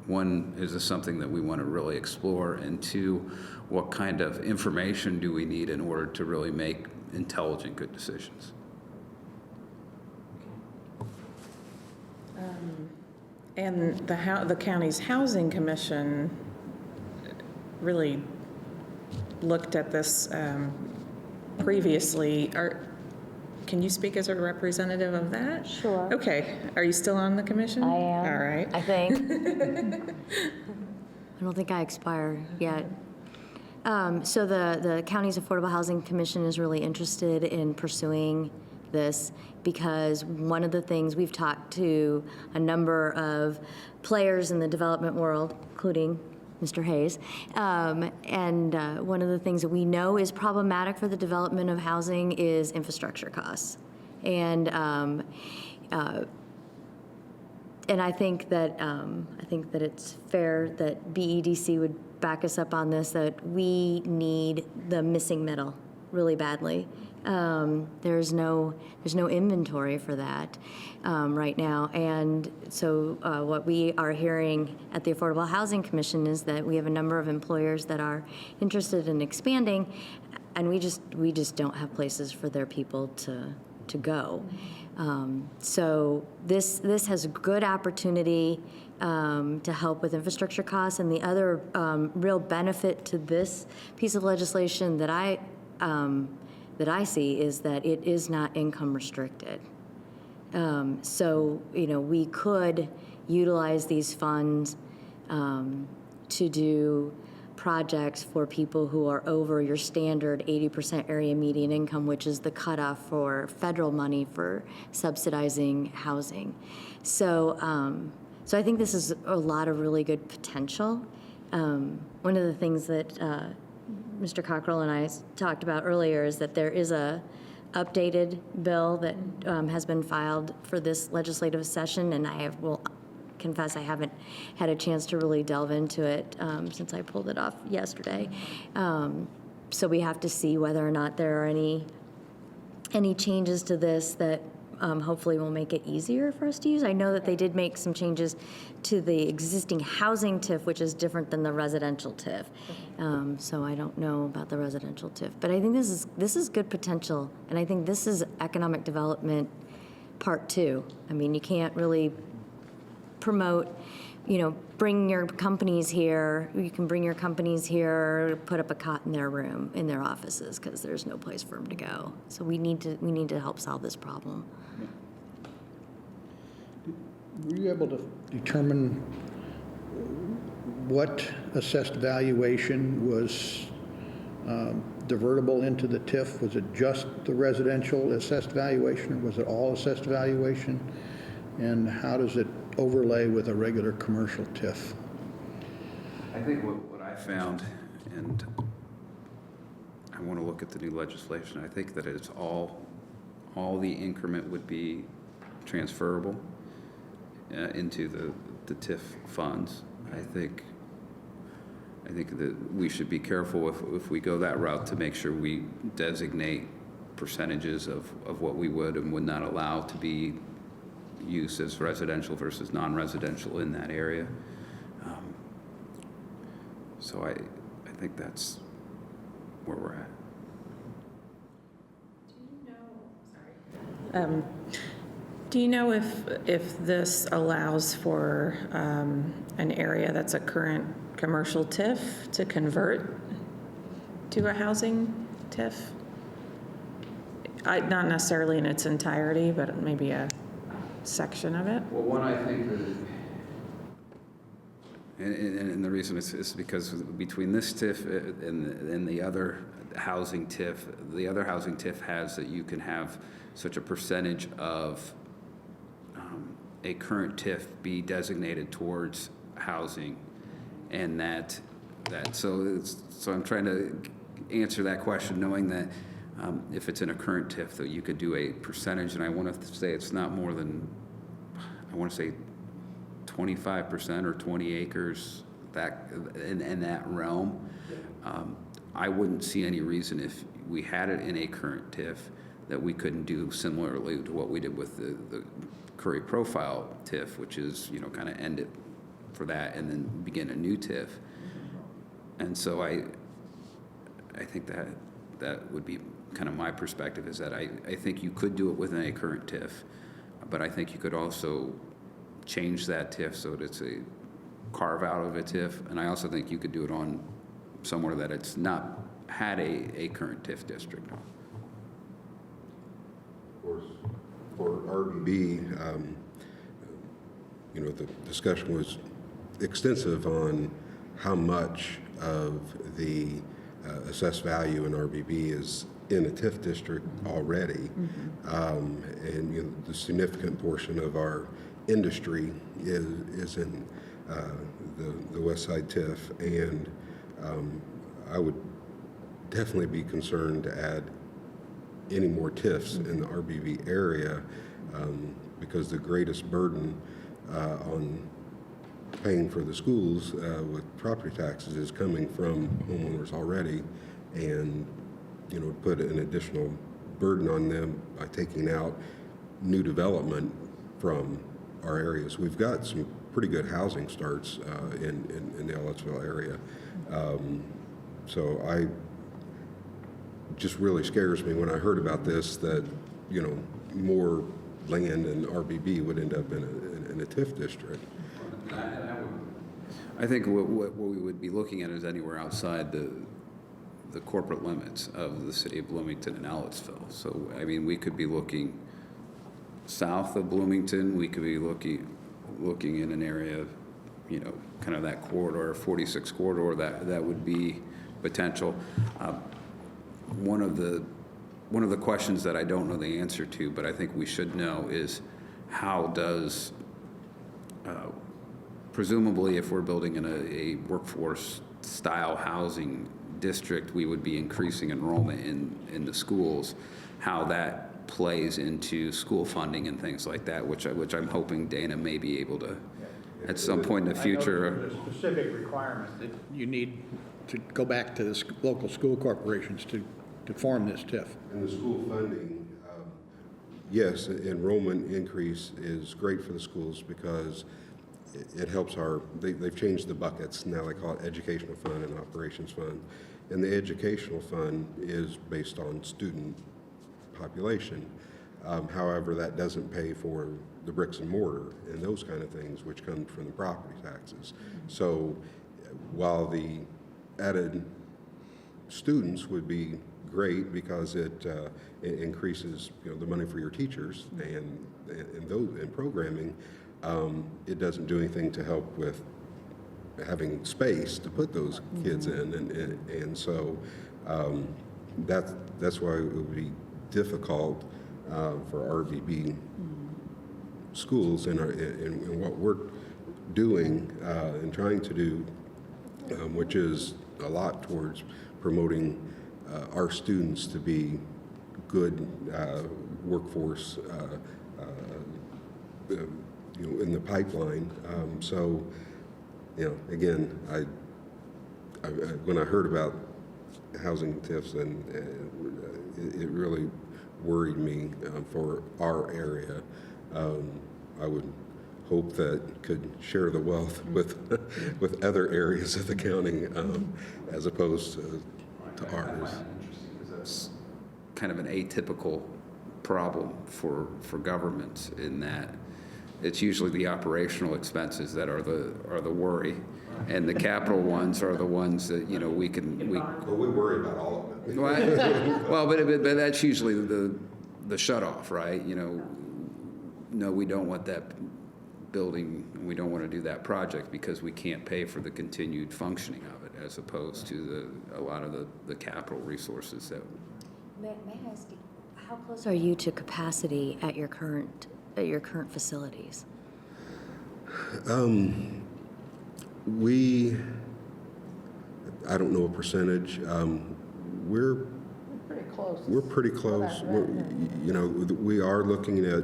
S3: one, is this something that we want to really explore? And two, what kind of information do we need in order to really make intelligent, good decisions?
S1: And the county's housing commission really looked at this previously. Can you speak as a representative of that?
S2: Sure.
S1: Okay. Are you still on the commission?
S2: I am.
S1: All right.
S2: I think. I don't think I expire yet. So the county's Affordable Housing Commission is really interested in pursuing this because one of the things we've talked to a number of players in the development world, including Mr. Hayes, and one of the things that we know is problematic for the development of housing is infrastructure costs. And I think that it's fair that BEDC would back us up on this, that we need the missing middle really badly. There's no inventory for that right now, and so what we are hearing at the Affordable Housing Commission is that we have a number of employers that are interested in expanding, and we just don't have places for their people to go. So this has a good opportunity to help with infrastructure costs, and the other real benefit to this piece of legislation that I see is that it is not income restricted. So, you know, we could utilize these funds to do projects for people who are over your standard 80% area median income, which is the cutoff for federal money for subsidizing housing. So, so I think this is a lot of really good potential. One of the things that Mr. Cockrell and I talked about earlier is that there is a updated bill that has been filed for this legislative session, and I will confess I haven't had a chance to really delve into it since I pulled it off yesterday. So we have to see whether or not there are any changes to this that hopefully will make it easier for us to use. I know that they did make some changes to the existing housing TIF, which is different than the residential TIF. So I don't know about the residential TIF, but I think this is good potential, and I think this is economic development part 2. I mean, you can't really promote, you know, bring your companies here. You can bring your companies here, put up a cot in their room, in their offices, because there's no place for them to go. So we need to help solve this problem.
S5: were you able to determine what assessed valuation was divertible into the TIF? Was it just the residential assessed valuation, or was it all assessed valuation? And how does it overlay with a regular commercial TIF?
S3: I think what I found, and I want to look at the new legislation, I think that it's all the increment would be transferable into the TIF funds. I think that we should be careful if we go that route to make sure we designate percentages of what we would and would not allow to be used as residential versus non-residential in that area. So I think that's where we're at.
S1: Do you know if this allows for an area that's a current commercial TIF to convert to a housing TIF? Not necessarily in its entirety, but maybe a section of it?
S3: Well, one, I think that, and the reason is because between this TIF and the other housing TIF, the other housing TIF has that you can have such a percentage of a current TIF be designated towards housing, and so I'm trying to answer that question, knowing that if it's in a current TIF, that you could do a percentage, and I want to say it's not more than, I want to say 25% or 20 acres, that in that realm. I wouldn't see any reason if we had it in a current TIF that we couldn't do similarly to what we did with the Curry Profile TIF, which is, kind of end it for that and then begin a new TIF. And so I think that would be kind of my perspective, is that I think you could do it within a current TIF, but I think you could also change that TIF so that it's a carve out of a TIF, and I also think you could do it on somewhere that it's not had a current TIF district.
S10: Of course, for RBB, the discussion was extensive on how much of the assessed value in RBB is in a TIF district already. And the significant portion of our industry is in the West Side TIF, and I would definitely be concerned to add any more TIFs in the RBV area, because the greatest burden on paying for the schools with property taxes is coming from homeowners already, and put an additional burden on them by taking out new development from our areas. We've got some pretty good housing starts in the Ellettsville area, so I just really scares me when I heard about this, that more land in RBB would end up in a TIF district.
S3: I think what we would be looking at is anywhere outside the corporate limits of the city of Bloomington and Ellettsville. So, I mean, we could be looking south of Bloomington. We could be looking in an area, kind of that corridor, 46 corridor, that would be potential. One of the questions that I don't know the answer to, but I think we should know, is how does, presumably if we're building in a workforce style housing district, we would be increasing enrollment in the schools, how that plays into school funding and things like that, which I'm hoping Dana may be able to, at some point in the future.
S5: I know there's a specific requirement that you need to go back to the local school corporations to form this TIF.
S10: And the school funding, yes, enrollment increase is great for the schools because it helps they've changed the buckets. Now they call it educational fund and operations fund. And the educational fund is based on student population. However, that doesn't pay for the bricks and mortar and those kind of things, which come from the property taxes. So while the added students would be great because it increases the money for your teachers and those in programming, it doesn't do anything to help with having space to put those kids in, and so that's why it would be difficult for RVB schools in what we're doing and trying to do, which is a lot towards promoting our students to be good workforce in the pipeline. So, again, when I heard about housing TIFs, and it really worried me for our area. I would hope that could share the wealth with other areas of the county as opposed to ours.
S3: That's kind of an atypical problem for governments in that it's usually the operational expenses that are the worry, and the capital ones are the ones that we
S10: Well, we worry about all of it.
S3: well, but that's usually the shutoff, right? No, we don't want that building, we don't want to do that project because we can't pay for the continued functioning of it, as opposed to a lot of the capital resources that.
S2: May I ask, how close are you to capacity at your current facilities?
S10: I don't know a percentage. We're
S7: Pretty close.
S10: We're pretty close. We are looking at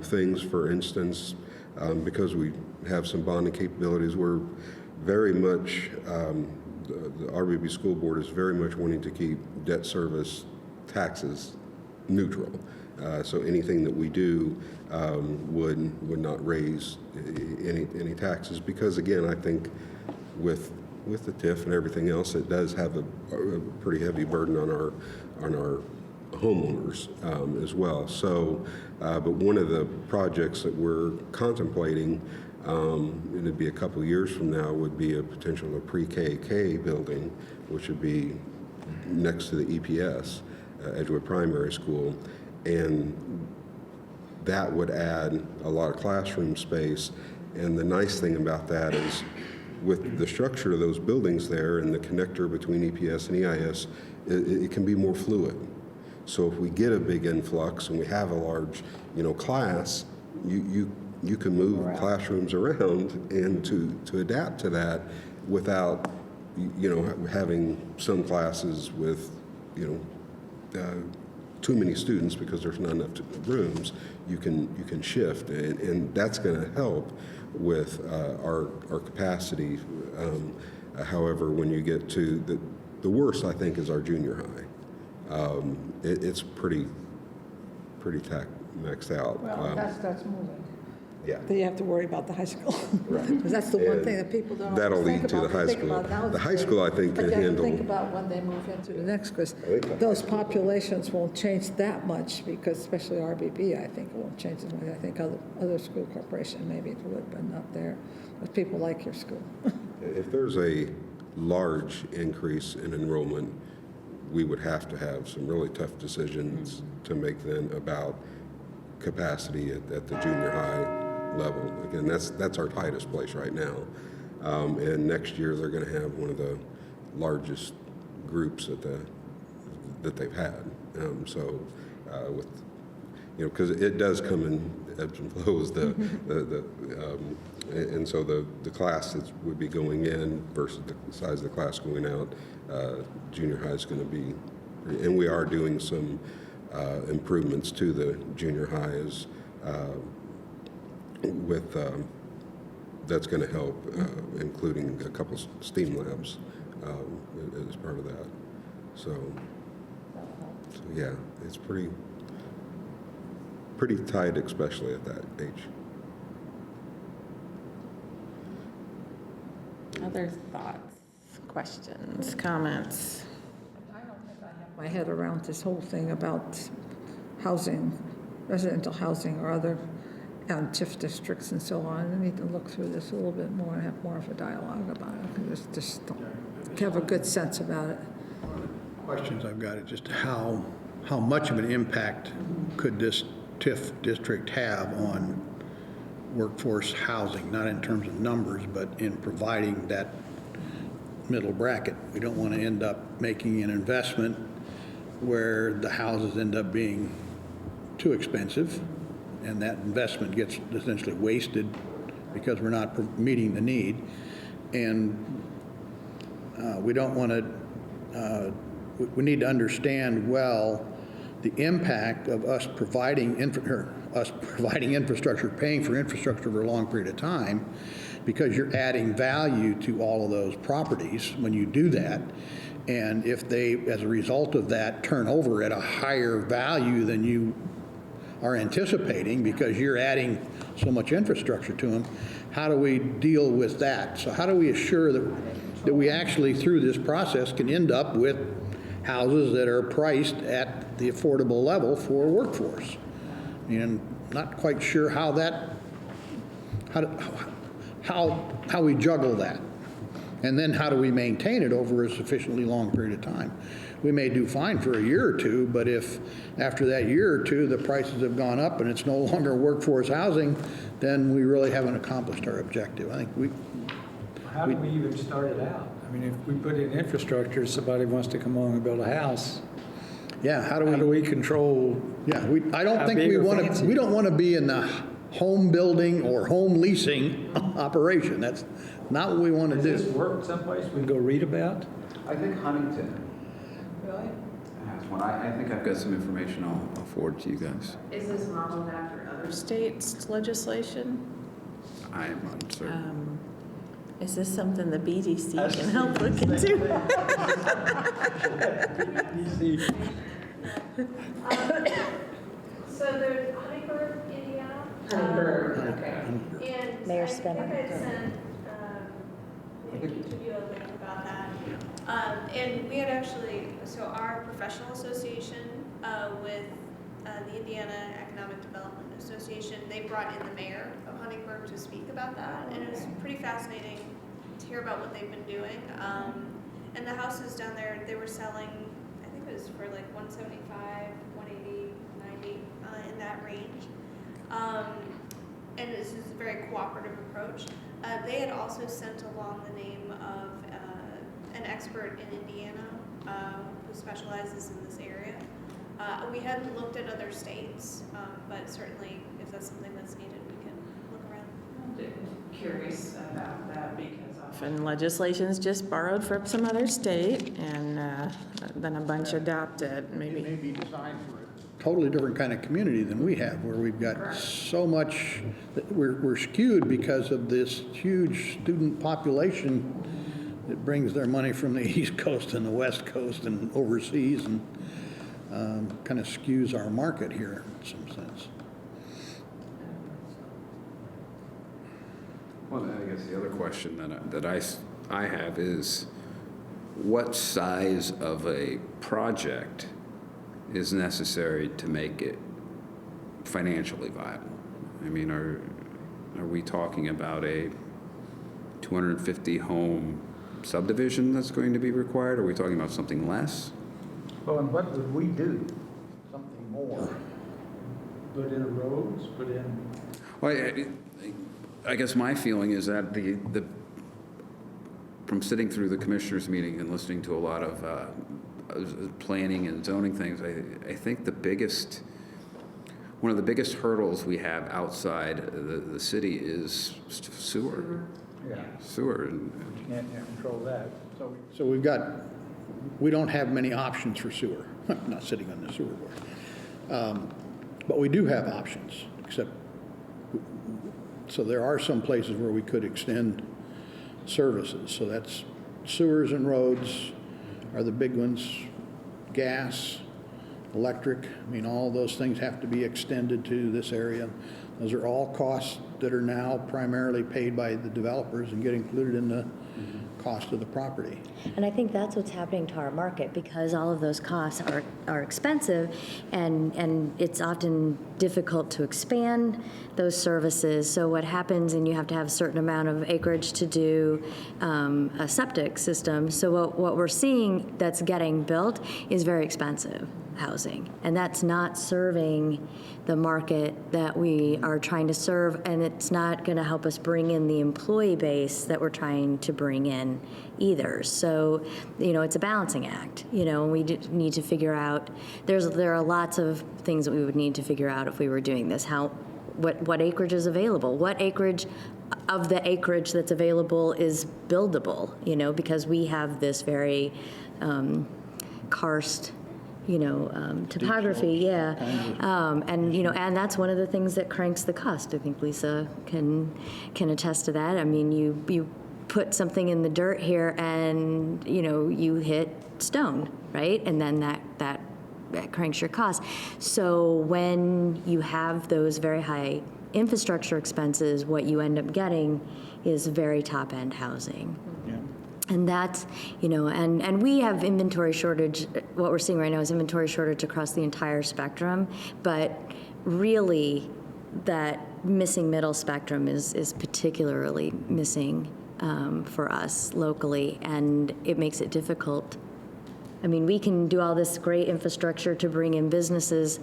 S10: things, for instance, because we have some bonding capabilities. We're very much, the RBB School Board is very much wanting to keep debt service taxes neutral. So anything that we do would not raise any taxes, because again, I think with the TIF and everything else, it does have a pretty heavy burden on our homeowners as well. So, but one of the projects that we're contemplating, and it'd be a couple of years from now, would be a potential pre-KK building, which would be next to the EPS, Edgewood Primary School, and that would add a lot of classroom space. And the nice thing about that is, with the structure of those buildings there and the connector between EPS and EIS, it can be more fluid. So if we get a big influx and we have a large, class, you can move classrooms around and to adapt to that without, having some classes with, too many students because there's not enough rooms. You can shift, and that's going to help with our capacity. However, when you get to the worst, I think, is our junior high. It's pretty maxed out.
S7: Well, that's moving.
S10: Yeah.
S7: Then you have to worry about the high school.
S10: Right.
S7: Because that's the one
S10: And
S7: thing that people don't
S10: that'll
S7: always think
S10: lead to
S7: about.
S10: the high
S7: They think
S10: school.
S7: about now
S10: The
S7: it's
S10: high
S7: great,
S10: school, I think,
S7: but
S10: can
S7: they have to
S10: handle.
S7: think about when they move into the next, because
S10: think
S7: those populations won't change that much, because especially RBB, I think it won't change as much. I think other school corporation maybe it would, but not there. But people like your school.
S10: If there's a large increase in enrollment, we would have to have some really tough decisions to make then about capacity at the junior high level. Again, that's our tightest place right now. And next year, they're going to have one of the largest groups that they've had. With because it does come in ebbs and flows. And so the class that would be going in versus the size of the class going out, junior high is going to be, and we are doing some improvements to the junior highs with that's going to help, including a couple STEAM labs as part of that. So yeah, it's pretty tight, especially at that age.
S1: Other thoughts, questions, comments?
S7: My head around this whole thing about housing, residential housing or other TIF districts and so on. I need to look through this a little bit more and have more of a dialogue about it. Just don't have a good sense about it.
S5: Questions I've got is just how much of an impact could this TIF district have on workforce housing, not in terms of numbers, but in providing that middle bracket. We don't want to end up making an investment where the houses end up being too expensive, and that investment gets essentially wasted because we're not meeting the need. And we don't want to, we need to understand well the impact of us providing infrastructure, paying for infrastructure for a long period of time, because you're adding value to all of those properties when you do that. And if they, as a result of that, turn over at a higher value than you are anticipating because you're adding so much infrastructure to them, how do we deal with that? So how do we assure that we actually, through this process, can end up with houses that are priced at the affordable level for a workforce? And not quite sure how we juggle that. And then how do we maintain it over a sufficiently long period of time? We may do fine for a year or two, but if after that year or two the prices have gone up and it's no longer workforce housing, then we really haven't accomplished our objective. I think
S4: How do we even start it out? I mean, if we put in infrastructure, somebody wants to come along and build a house,
S5: yeah, how do
S4: how do
S5: we,
S4: we control?
S5: yeah, I don't
S4: how
S5: think
S4: big
S5: we
S4: or
S5: want to,
S4: fancy?
S5: we don't want to be in the home building or home leasing operation. That's not what we want to
S4: Does this
S5: do.
S4: work someplace we can go read about?
S3: I think Huntington
S1: Really?
S3: has one. I think I've got some information I'll forward to you guys.
S1: Is this modeled after other states' legislation?
S3: I am uncertain.
S1: Is this something the BDC can help look into?
S9: So there's Huntingburg, Indiana.
S1: Okay.
S9: And
S2: Mayor
S9: I
S2: Spinner.
S9: think I sent each of you a link about that. And we had actually, so our professional association with the Indiana Economic Development Association, they brought in the mayor of Huntingburg to speak about that. And it was pretty fascinating to hear about what they've been doing. And the houses down there, they were selling, I think it was for like 175, 180, 90, in that range. And this is a very cooperative approach. They had also sent along the name of an expert in Indiana who specializes in this area. We hadn't looked at other states, but certainly if that's something that's needed, we can look around.
S1: Curious about that because often legislation's just borrowed from some other state and then a bunch adopt it,
S5: It may
S1: maybe.
S5: be designed for a totally different kind of community than we have, where we've got so much, we're skewed because of this huge student population that brings their money from the East Coast and the West Coast and overseas, and kind of skews our market here in some sense.
S3: Well, I guess the other question that I have is, what size of a project is necessary to make it financially viable? I mean, are we talking about a 250 home subdivision that's going to be required? Are we talking about something less?
S4: Well, and what would we do? Something more? Put in roads, put in...
S3: Well, I guess my feeling is that from sitting through the commissioners' meeting and listening to a lot of planning and zoning things, I think one of the biggest hurdles we have outside the city is sewer.
S4: Yeah,
S3: Sewer.
S4: you can't control that.
S5: So we don't have many options for sewer. I'm not sitting on the sewer board. But we do have options, so there are some places where we could extend services. So that's sewers and roads are the big ones. Gas, electric, I mean, all those things have to be extended to this area. Those are all costs that are now primarily paid by the developers and get included in the cost of the property.
S2: And I think that's what's happening to our market, because all of those costs are expensive, and it's often difficult to expand those services. So what happens, and you have to have a certain amount of acreage to do a septic system. So what we're seeing that's getting built is very expensive. housing. And that's not serving the market that we are trying to serve, and it's not going to help us bring in the employee base that we're trying to bring in either. So, it's a balancing act, and we need to figure out, there are lots of things that we would need to figure out if we were doing this. What acreage is available? What acreage of the acreage that's available is buildable, because we have this very karst, topography, yeah. And that's one of the things that cranks the cost. I think Lisa can attest to that. I mean, you put something in the dirt here and, you hit stone, right? And then that cranks your cost. So when you have those very high infrastructure expenses, what you end up getting is very top-end housing. And that's, and we have inventory shortage. What we're seeing right now is inventory shortage across the entire spectrum, but really that missing middle spectrum is particularly missing for us locally, and it makes it difficult. I mean, we can do all this great infrastructure to bring in businesses,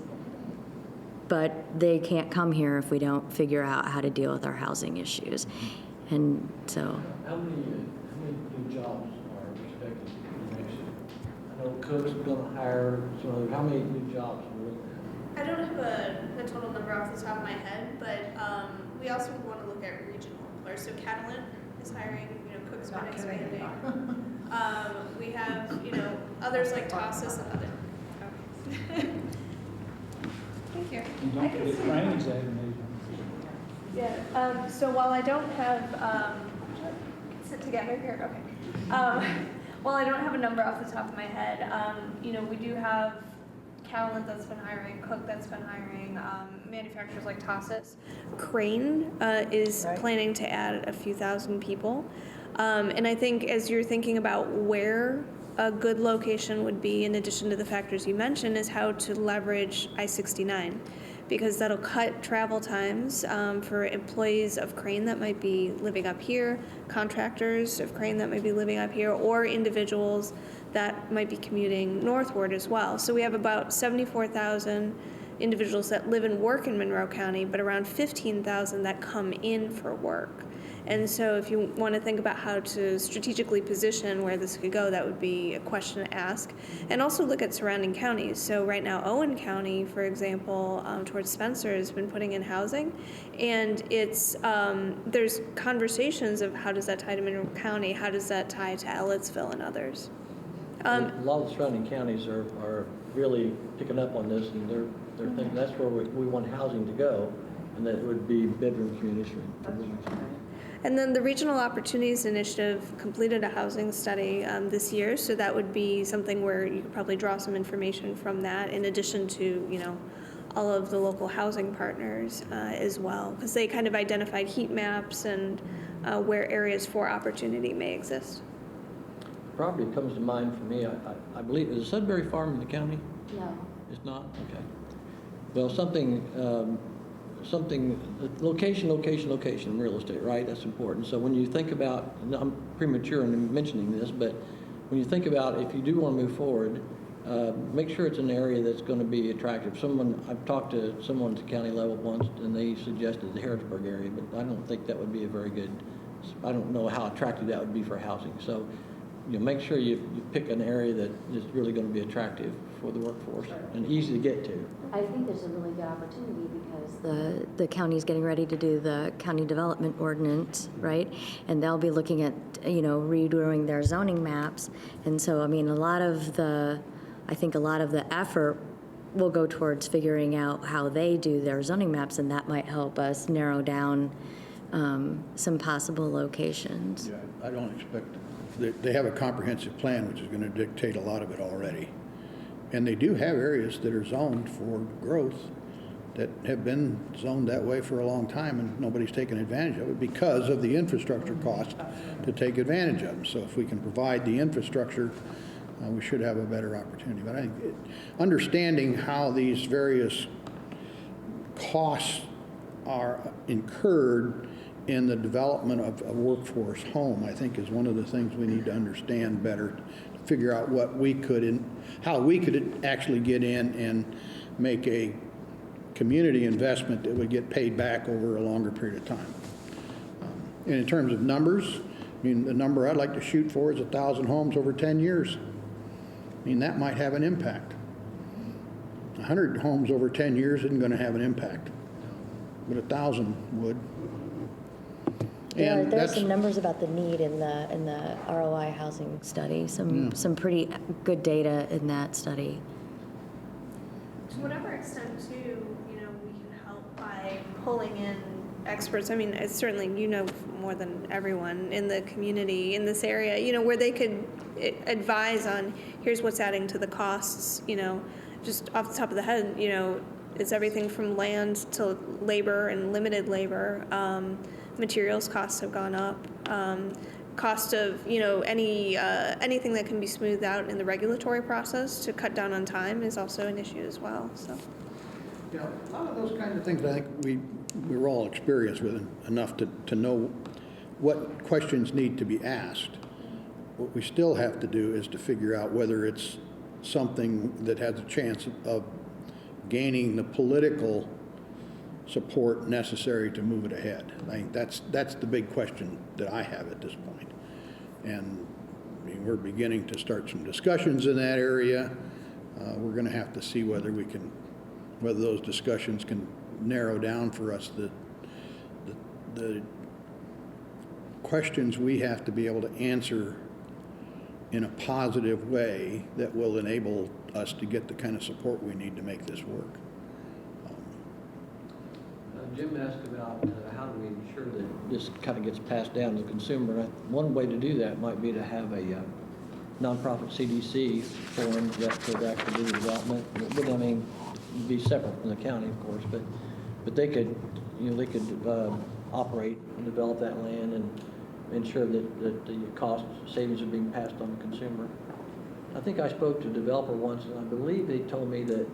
S2: but they can't come here if we don't figure out how to deal with our housing issues. And so...
S11: How many new jobs are expected next year? I know Cook's going to hire, so how many new jobs are we looking at?
S9: I don't have the total number off the top of my head, but we also want to look at regional employers. So Catalent is hiring, Cook's been expanding. We have, others like Tossis and other. Okay. Thank you. I can see. Yeah. So while I don't have, sit together here. Okay. While I don't have a number off the top of my head, we do have Catalent that's been hiring, Cook that's been hiring, manufacturers like Tossis. Crane is planning to add a few thousand people. And I think as you're thinking about where a good location would be, in addition to the factors you mentioned, is how to leverage I-69, because that'll cut travel times for employees of Crane that might be living up here, contractors of Crane that might be living up here, or individuals that might be commuting northward as well. So we have about 74,000 individuals that live and work in Monroe County, but around 15,000 that come in for work. And so if you want to think about how to strategically position where this could go, that would be a question to ask. And also look at surrounding counties. So right now, Owen County, for example, towards Spencer, has been putting in housing. And it's there's conversations of how does that tie to Monroe County, how does that tie to Ellettsville and others.
S11: A lot of the surrounding counties are really picking up on this, and they're thinking that's where we want housing to go, and that it would be bedroom communities.
S9: And then the Regional Opportunities Initiative completed a housing study this year, so that would be something where you could probably draw some information from that, in addition to, all of the local housing partners as well, because they kind of identified heat maps and where areas for opportunity may exist.
S11: Property comes to mind for me, I believe, is Sudbury Farm in the county?
S2: No.
S11: It's not? Okay. Well, something, location in real estate, right? That's important. So when you think about, and I'm premature in mentioning this, but when you think about if you do want to move forward, make sure it's an area that's going to be attractive. I've talked to someone at the county level once, and they suggested the Harrisburg area, but I don't think that would be a very good, I don't know how attractive that would be for housing. So, make sure you pick an area that is really going to be attractive for the workforce and easy to get to.
S2: I think there's a really good opportunity because the county's getting ready to do the county development ordinance, right? And they'll be looking at, redoing their zoning maps. And so, I think a lot of the effort will go towards figuring out how they do their zoning maps, and that might help us narrow down some possible locations.
S5: Yeah, I don't expect, they have a comprehensive plan, which is going to dictate a lot of it already. And they do have areas that are zoned for growth that have been zoned that way for a long time, and nobody's taken advantage of it because of the infrastructure cost to take advantage of them. So if we can provide the infrastructure, we should have a better opportunity. But I think understanding how these various costs are incurred in the development of a workforce home, I think, is one of the things we need to understand better, to figure out what we could, how we could actually get in and make a community investment that would get paid back over a longer period of time. And in terms of numbers, I mean, the number I'd like to shoot for is 1,000 homes over 10 years. I mean, that might have an impact. 100 homes over 10 years isn't going to have an impact, but 1,000 would. And
S2: There are
S5: that's,
S2: some numbers about the need in the ROI housing study, some pretty good data in that study.
S9: To whatever extent, too, we can help by pulling in experts. I mean, it's certainly, more than everyone in the community in this area, where they could advise on, here's what's adding to the costs, just off the top of the head, it's everything from land to labor and limited labor. Materials costs have gone up. Cost of, anything that can be smoothed out in the regulatory process to cut down on time is also an issue as well, so.
S5: a lot of those kinds of things, I think we're all experienced with enough to know what questions need to be asked. What we still have to do is to figure out whether it's something that has a chance of gaining the political support necessary to move it ahead. I think that's the big question that I have at this point. And I mean, we're beginning to start some discussions in that area. We're going to have to see whether those discussions can narrow down for us the questions we have to be able to answer in a positive way that will enable us to get the kind of support we need to make this work.
S11: Jim asked about how do we ensure that this kind of gets passed down to the consumer. One way to do that might be to have a nonprofit CDC form that could actually do the development. It would, be separate from the county, of course, but they could, operate and develop that land and ensure that the cost savings are being passed on the consumer. I think I spoke to a developer once, and I believe they told me that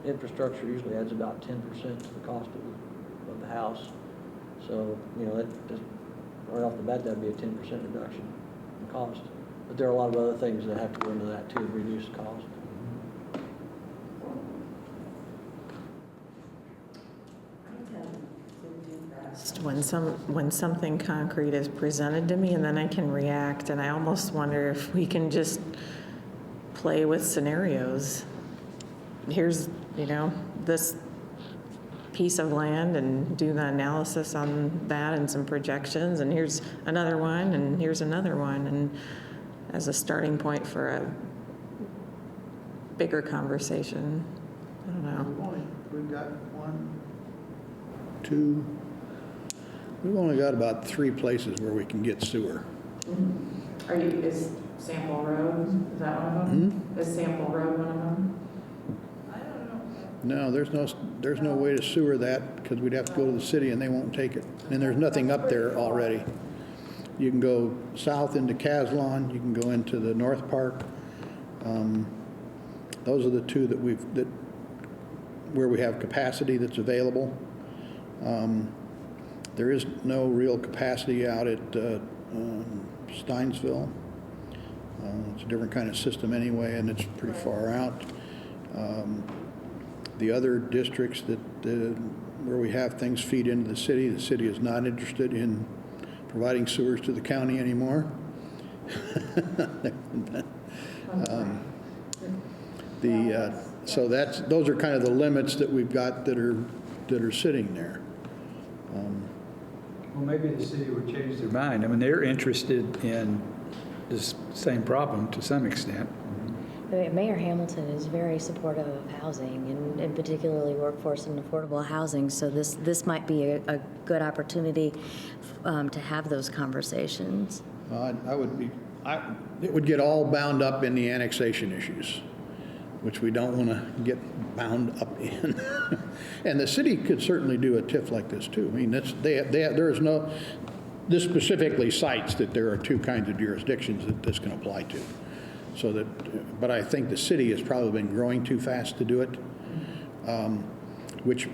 S11: infrastructure usually adds about 10% to the cost of the house. So, that just right off the bat, that'd be a 10% reduction in cost. But there are a lot of other things that have to go into that too to reduce cost.
S1: When something concrete is presented to me, and then I can react, and I almost wonder if we can just play with scenarios. Here's, this piece of land, and do the analysis on that and some projections, and here's another one, and here's another one, and as a starting point for a bigger conversation. I don't know.
S5: We've got we've only got about 3 places where we can get sewer.
S1: Is Sample Road, is that one of them? Is Sample Road one of them?
S5: No, there's no way to sewer that because we'd have to go to the city and they won't take it. And there's nothing up there already. You can go south into Caslon, you can go into the North Park. Those are the 2 where we have capacity that's available. There is no real capacity out at Steinsville. It's a different kind of system anyway, and it's pretty far out. The other districts where we have things feed into the city is not interested in providing sewers to the county anymore. So those are kind of the limits that we've got that are sitting there.
S4: Well, maybe the city would change their mind. I mean, they're interested in this same problem to some extent.
S2: Mayor Hamilton is very supportive of housing, and particularly workforce and affordable housing, so this might be a good opportunity to have those conversations.
S5: It would get all bound up in the annexation issues, which we don't want to get bound up in. And the city could certainly do a TIF like this too. I mean, this specifically cites that there are 2 kinds of jurisdictions that this can apply to. But I think the city has probably been growing too fast to do it, which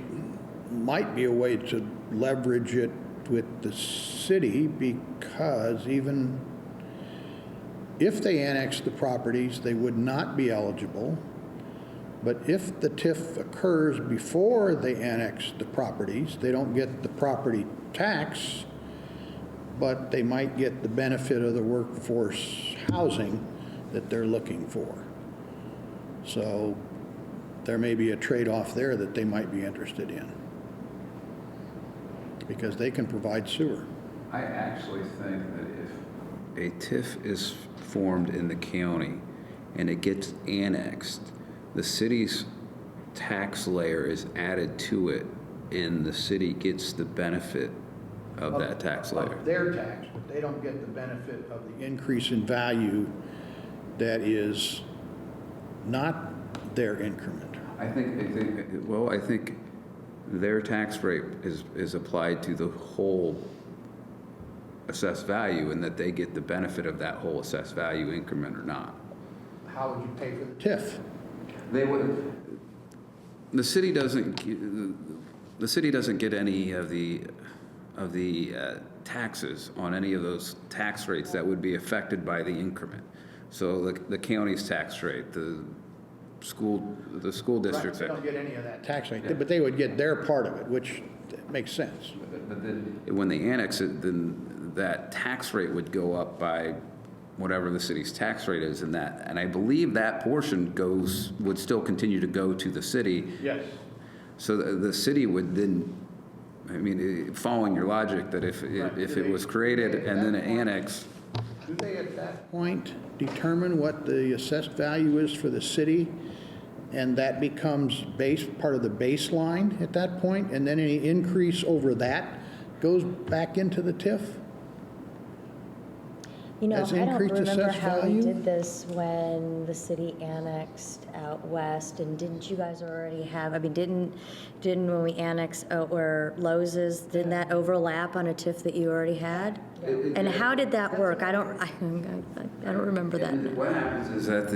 S5: might be a way to leverage it with the city because even if they annex the properties, they would not be eligible. But if the TIF occurs before they annex the properties, they don't get the property tax, but they might get the benefit of the workforce housing that they're looking for. So there may be a trade-off there that they might be interested in, because they can provide sewer.
S3: I actually think that if a TIF is formed in the county and it gets annexed, the city's tax layer is added to it, and the city gets the benefit of that tax layer.
S5: Of their tax, but they don't get the benefit of the increase in value that is not their increment.
S3: I think their tax rate is applied to the whole assessed value, and that they get the benefit of that whole assessed value increment or not.
S5: How would you pay for the TIF?
S3: They would. The city doesn't get any of the taxes on any of those tax rates that would be affected by the increment. So the county's tax rate, the school districts.
S5: They don't get any of that tax rate, but they would get their part of it, which makes sense.
S3: But then when they annex it, then that tax rate would go up by whatever the city's tax rate is, and I believe that portion would still continue to go to the city.
S5: Yes.
S3: So the city would then, I mean, following your logic, that if it was created and then annexed.
S5: Do they at that point determine what the assessed value is for the city, and that becomes part of the baseline at that point, and then any increase over that goes back into the TIF?
S2: You know,
S5: As
S2: I don't
S5: increased
S2: remember
S5: assessed
S2: how we
S5: value?
S2: did this when the city annexed out west, and didn't you guys already have, I mean, didn't when we annexed where Lowe's is, didn't that overlap on a TIF that you already had? And how did that work? I don't remember that.
S3: And what happens is that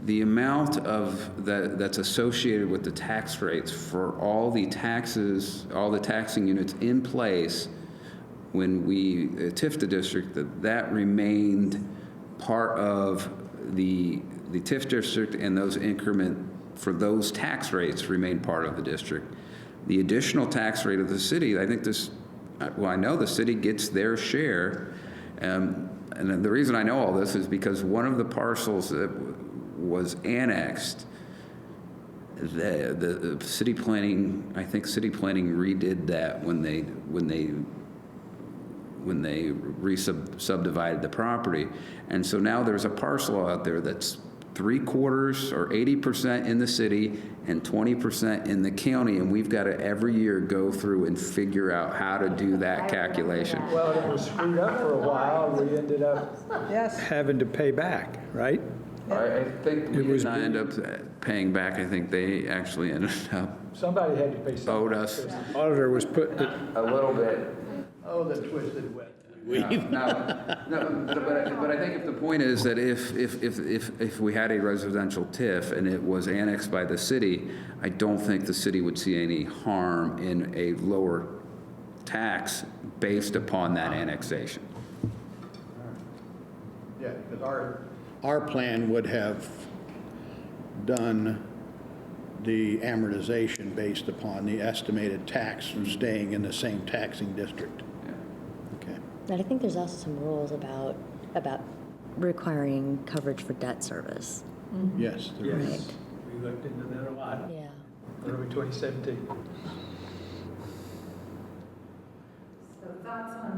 S3: the amount of that's associated with the tax rates for all the taxing units in place when we TIF'd the district, that remained part of the TIF district, and those increment for those tax rates remained part of the district. The additional tax rate of the city, I know the city gets their share, and the reason I know all this is because one of the parcels that was annexed, the city planning, I think city planning redid that when they subdivided the property. And so now there's a parcel out there that's 3/4 or 80% in the city and 20% in the county, and we've got to every year go through and figure out how to do that calculation.
S4: Well, it was screwed up for a while, and we ended up having to pay back, right?
S3: I think we did not end up paying back. I think they actually ended up
S4: Somebody had to pay something.
S3: owed us
S4: Auditor was put,
S3: a little bit.
S5: Oh, the twisted wet.
S3: But I think if the point is that if we had a residential TIF and it was annexed by the city, I don't think the city would see any harm in a lower tax based upon that annexation.
S5: Yeah, because our plan would have done the amortization based upon the estimated tax from staying in the same taxing district. Okay.
S2: And I think there's also some rules about requiring coverage for debt service.
S5: Yes, there is.
S2: Right.
S4: we looked into that a lot,
S2: Yeah.
S4: early 2017.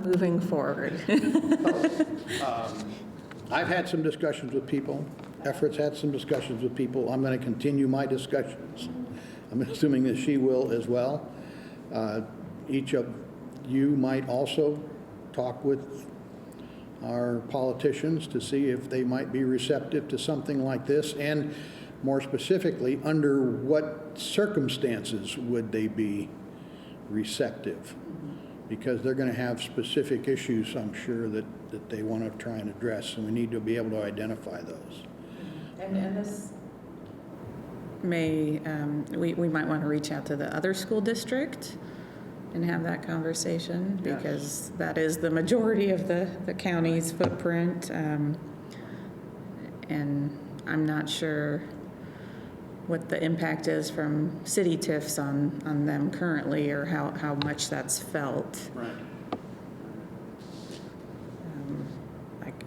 S1: Moving forward.
S5: I've had some discussions with people. Effort's had some discussions with people. I'm going to continue my discussions. I'm assuming that she will as well. Each of you might also talk with our politicians to see if they might be receptive to something like this, and more specifically, under what circumstances would they be receptive? Because they're going to have specific issues, I'm sure, that they want to try and address, and we need to be able to identify those.
S1: And this may, we might want to reach out to the other school district and have that conversation, because that is the majority of the county's footprint. And I'm not sure what the impact is from city TIFs on them currently, or how much that's felt.
S5: Right.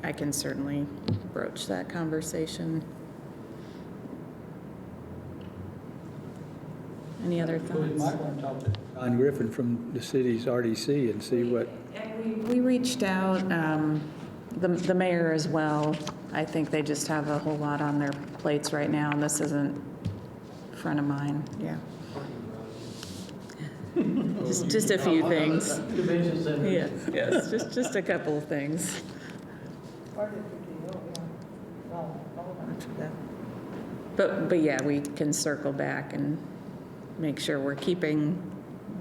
S1: I can certainly broach that conversation. Any other
S4: We might
S1: thoughts?
S4: want to talk to Don Griffin from the city's RDC and see what,
S1: We reached out, the mayor as well. I think they just have a whole lot on their plates right now, and this isn't front of mind, yeah. Just a few things.
S11: Convention center.
S1: Yes, just a couple of things. But yeah, we can circle back and make sure we're keeping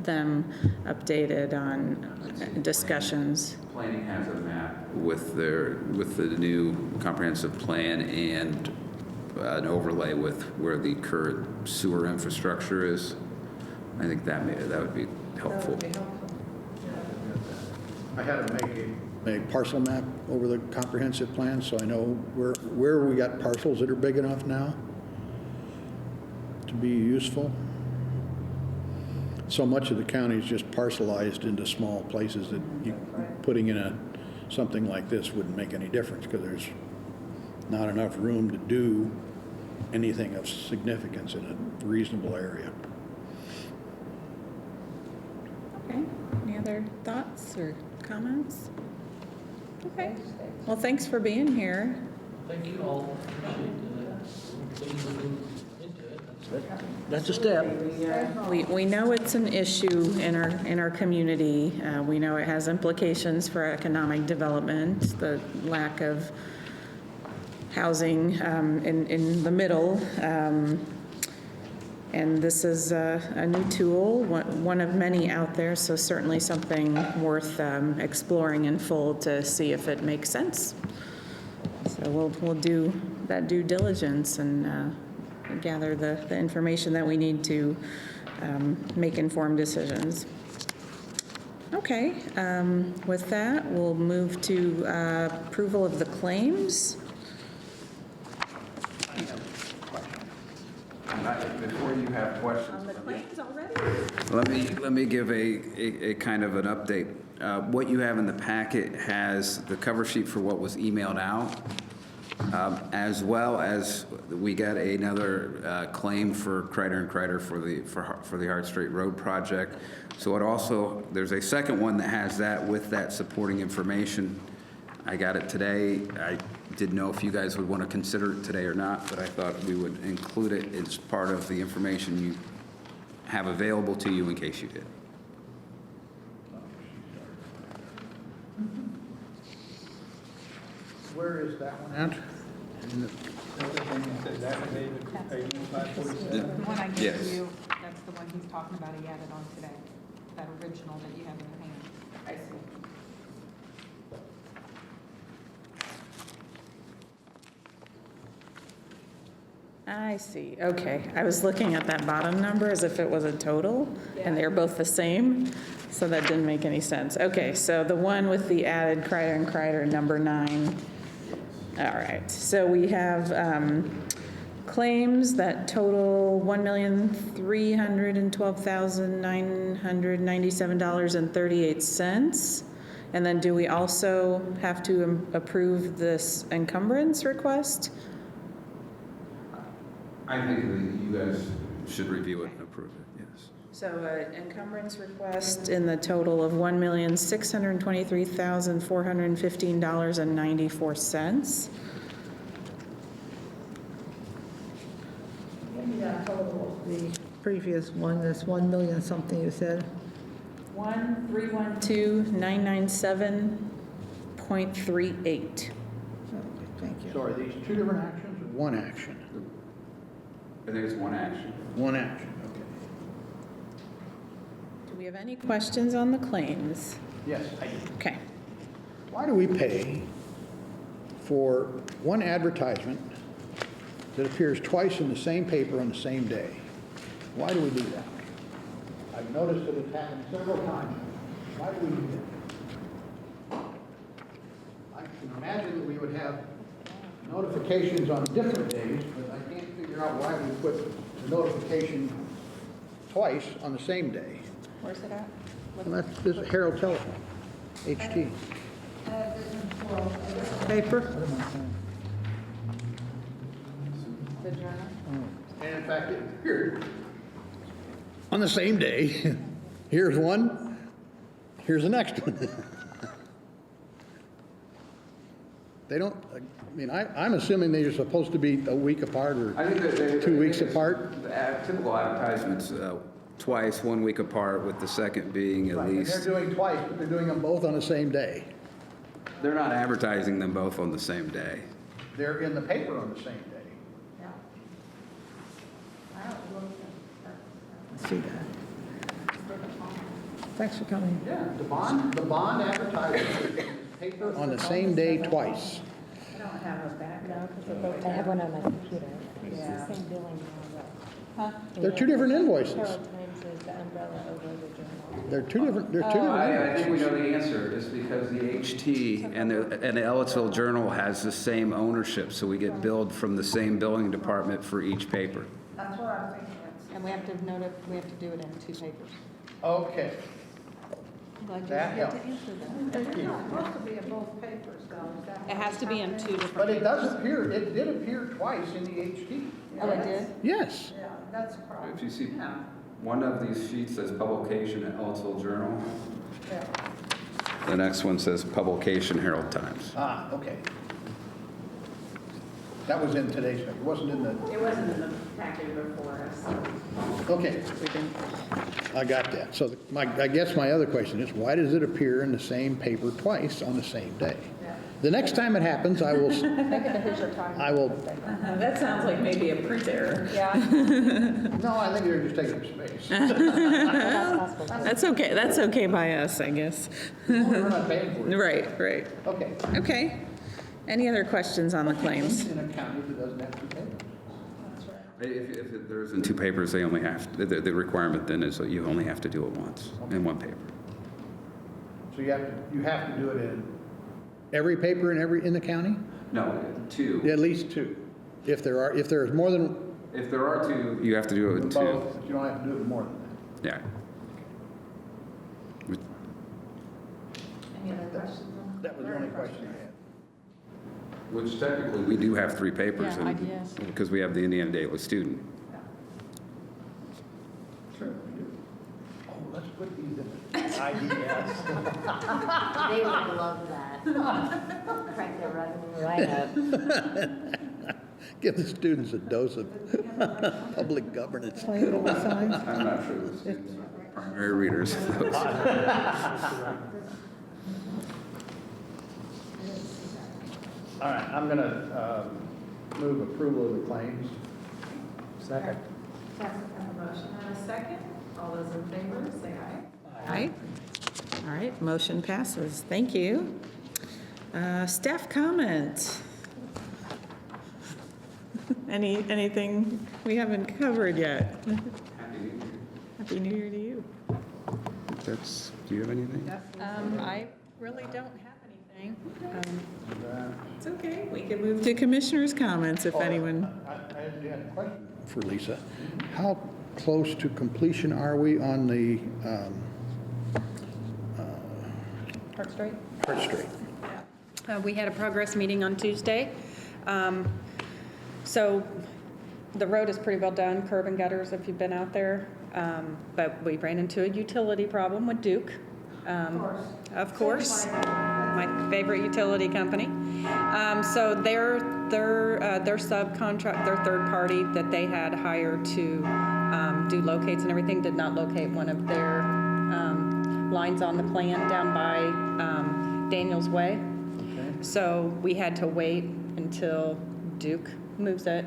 S1: them updated on discussions.
S3: Planning has a map with the new comprehensive plan and an overlay with where the current sewer infrastructure is. I think that would be helpful.
S5: I had to make a parcel map over the comprehensive plan, so I know where we got parcels that are big enough now to be useful. So much of the county is just parcelized into small places that putting in something like this wouldn't make any difference, because there's not enough room to do anything of significance in a reasonable area.
S1: Okay, any other thoughts or comments? Okay, well, thanks for being here.
S11: Thank you all. Please look into it. That's a step.
S1: We know it's an issue in our community. We know it has implications for economic development, the lack of housing in the middle. And this is a new tool, one of many out there, so certainly something worth exploring in full to see if it makes sense. So we'll do that due diligence and gather the information that we need to make informed decisions. Okay, with that, we'll move to approval of the claims.
S3: Before you have questions.
S1: On the claims already?
S3: Let me give a kind of an update. What you have in the packet has the cover sheet for what was emailed out, as well as we got another claim for Kreider and Kreider for the Hart Street Road project. So it also, there's a second one that has that with that supporting information. I got it today. I didn't know if you guys would want to consider it today or not, but I thought we would include it as part of the information you have available to you in case you did.
S5: Where is that one at?
S1: The one I gave
S3: Yes.
S1: you, that's the one he's talking about he added on today, that original that you have in your hand. I see. I see, okay. I was looking at that bottom number as if it was a total, and they're both the same, so that didn't make any sense. Okay, so the one with the added Kreider and Kreider, number 9. All right, so we have claims that total $1,312,997.38. And then do we also have to approve this encumbrance request?
S3: I think that you guys should review it and approve it, yes.
S1: So encumbrance request in the total of $1,623,415.94.
S7: Give me that total of the previous one, that's 1 million something you said.
S1: 1,312,997.38.
S7: Thank you.
S5: So are these two different actions or one action?
S3: I think it's one action.
S5: One action, okay.
S1: Do we have any questions on the claims?
S5: Yes, I do.
S1: Okay.
S5: Why do we pay for one advertisement that appears twice in the same paper on the same day? Why do we do that? I've noticed that it's happened several times. Why do we do that? I can imagine that we would have notifications on different days, but I can't figure out why we put the notification twice on the same day.
S6: Where's it at?
S5: Well, this is Herald Telephone, HT.
S7: Paper?
S5: And in fact, it appeared on the same day. Here's one, here's the next one. They don't, I mean, I'm assuming they're supposed to be a week apart or
S3: I think that
S5: 2 weeks apart.
S3: Typical advertisements, twice, 1 week apart, with the second being at
S5: Right, and
S3: least.
S5: they're doing twice, but they're doing them both on the same day.
S3: They're not advertising them both on the same day.
S5: They're in the paper on the same day.
S7: See that. Thanks for coming.
S5: Yeah, the bond advertising in the paper on the same day twice.
S2: I have one on my computer. It's the same billing model.
S5: They're two different invoices.
S2: Herald Times is the umbrella over the journal.
S5: They're two different
S3: I think we
S5: invoices.
S3: know the answer. It's because the HT and the Ellisville Journal has the same ownership, so we get billed from the same billing department for each paper.
S12: And we have to note it, we have to do it in 2 papers.
S5: Okay.
S12: Glad you
S5: That
S12: get to
S5: helps.
S12: answer that.
S7: It's not supposed to be in both papers, though. Is that
S6: It has to be in 2 different.
S5: But it does appear, it did appear twice in the HT.
S12: Oh, it did?
S5: Yes.
S7: Yeah, that's a problem.
S3: If you see one of these sheets says publication at Ellisville Journal,
S7: Yeah.
S3: the next one says publication Herald Times.
S5: Ah, okay. That was in today's paper, it wasn't in the,
S1: It wasn't in the packet before us.
S5: okay. I got that. So I guess my other question is, why does it appear in the same paper twice on the same day? The next time it happens, I will,
S1: That sounds like maybe a print error.
S5: no, I think they're just taking space.
S1: That's okay, that's okay by us, I guess.
S5: We're not paying for it.
S1: Right, right.
S5: Okay.
S1: Okay. Any other questions on the claims?
S5: In a county that doesn't have 2 papers.
S3: If there isn't 2 papers, they only have, the requirement then is that you only have to do it once in 1 paper.
S5: So you have to do it in every paper in the county?
S3: No, 2.
S5: At least 2. If there's more than
S3: If there are 2, you have to do it in 2.
S5: both, but you don't have to do it more than that.
S3: Yeah.
S5: That was the only question I had.
S3: Which technically, we do have 3 papers.
S12: Yeah, IDS.
S3: Because we have the Indiana Daily Student.
S5: Sure, we do. Oh, let's put these in IDS.
S2: They would love that. Crank their revenue right up.
S5: Give the students a dose of public governance.
S7: Plain old signs.
S3: I'm not sure the students are primary readers of those.
S5: All right, I'm going to move approval of the claims. Second.
S1: A motion and a second. All those in favor, say aye. Aye. All right, motion passes. Thank you. Staff comment. Anything we haven't covered yet? Happy New Year to you.
S3: Do you have anything?
S6: I really don't have anything.
S1: It's okay. We can move to commissioners' comments if anyone.
S5: I had a question for Lisa. How close to completion are we on the
S6: Park Street?
S5: Hart Street?
S6: We had a progress meeting on Tuesday. So the road is pretty well done, curb and gutters if you've been out there. But we ran into a utility problem with Duke. Of course. My favorite utility company. So their subcontract, their third party that they had hired to do locates and everything did not locate one of their lines on the plan down by Daniels Way. So we had to wait until Duke moves it.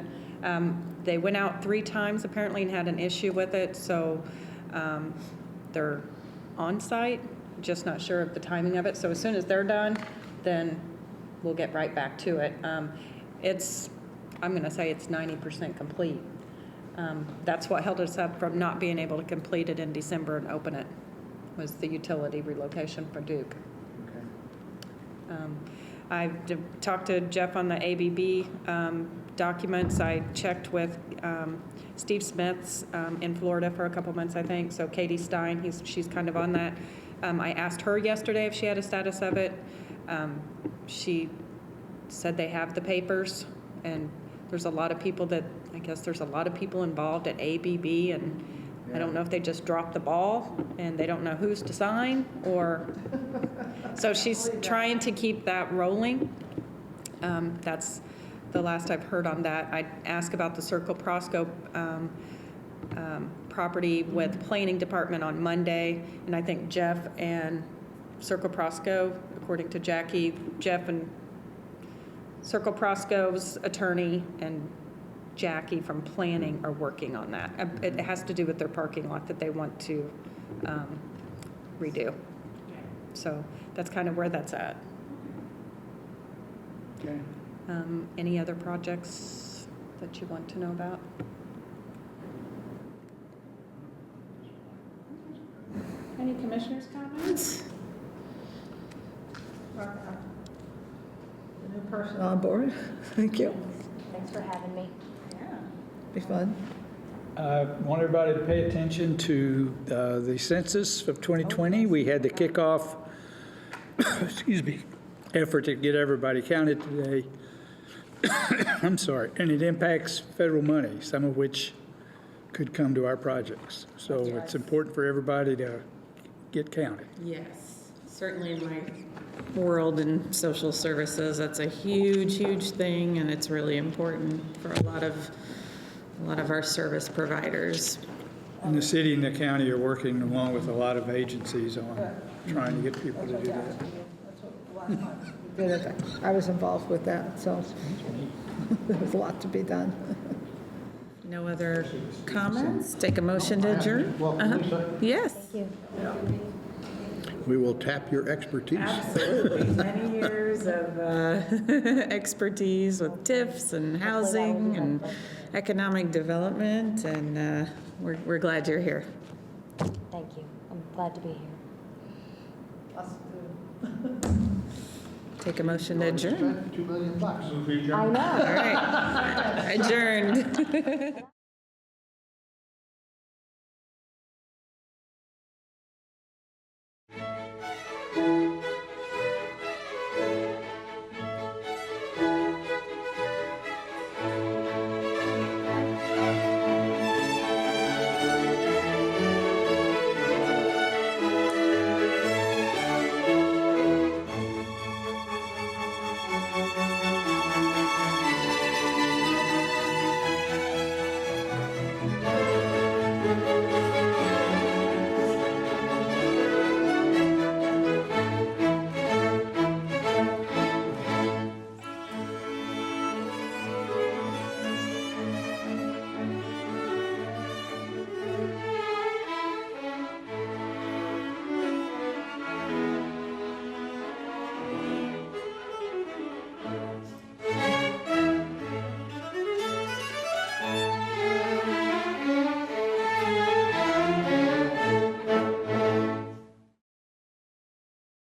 S6: They went out 3 times apparently and had an issue with it, so they're on site, just not sure of the timing of it. So as soon as they're done, then we'll get right back to it. I'm going to say it's 90% complete. That's what held us up from not being able to complete it in December and open it, was the utility relocation for Duke. I've talked to Jeff on the ABB documents. I checked with Steve Smith's in Florida for a couple months, I think. So Katie Stein, she's kind of on that. I asked her yesterday if she had a status of it. She said they have the papers, and there's a lot of people I guess there's a lot of people involved at ABB, and I don't know if they just dropped the ball and they don't know who's to sign, or so she's trying to keep that rolling. That's the last I've heard on that. I asked about the Circle Prosco property with Planning Department on Monday, and I think Jeff and Circle Prosco, according to Jackie, Jeff and Circle Prosco's attorney and Jackie from planning are working on that. It has to do with their parking lot that they want to redo. So that's kind of where that's at.
S4: Okay.
S6: Any other projects that you want to know about?
S1: Any commissioners' comments?
S7: The new person on board. Thank you.
S2: Thanks for having me.
S7: Be fun.
S4: I want everybody to pay attention to the census of 2020. We had the kickoff, excuse me, effort to get everybody counted today. I'm sorry, and it impacts federal money, some of which could come to our projects. So it's important for everybody to get counted.
S1: Yes, certainly in my world in social services, that's a huge, huge thing, and it's really important for a lot of our service providers.
S4: And the city and the county are working along with a lot of agencies on trying to get people to do that.
S7: I was involved with that, so there was a lot to be done.
S1: No other comments? Take a motion to adjourn? Yes.
S5: We will tap your expertise.
S1: Absolutely. Many years of expertise with TIFs and housing and economic development, and we're glad you're here.
S2: Thank you. I'm glad to be here.
S1: Take a motion to adjourn.
S5: $2 million.
S2: I know.
S1: All right. Adjourned.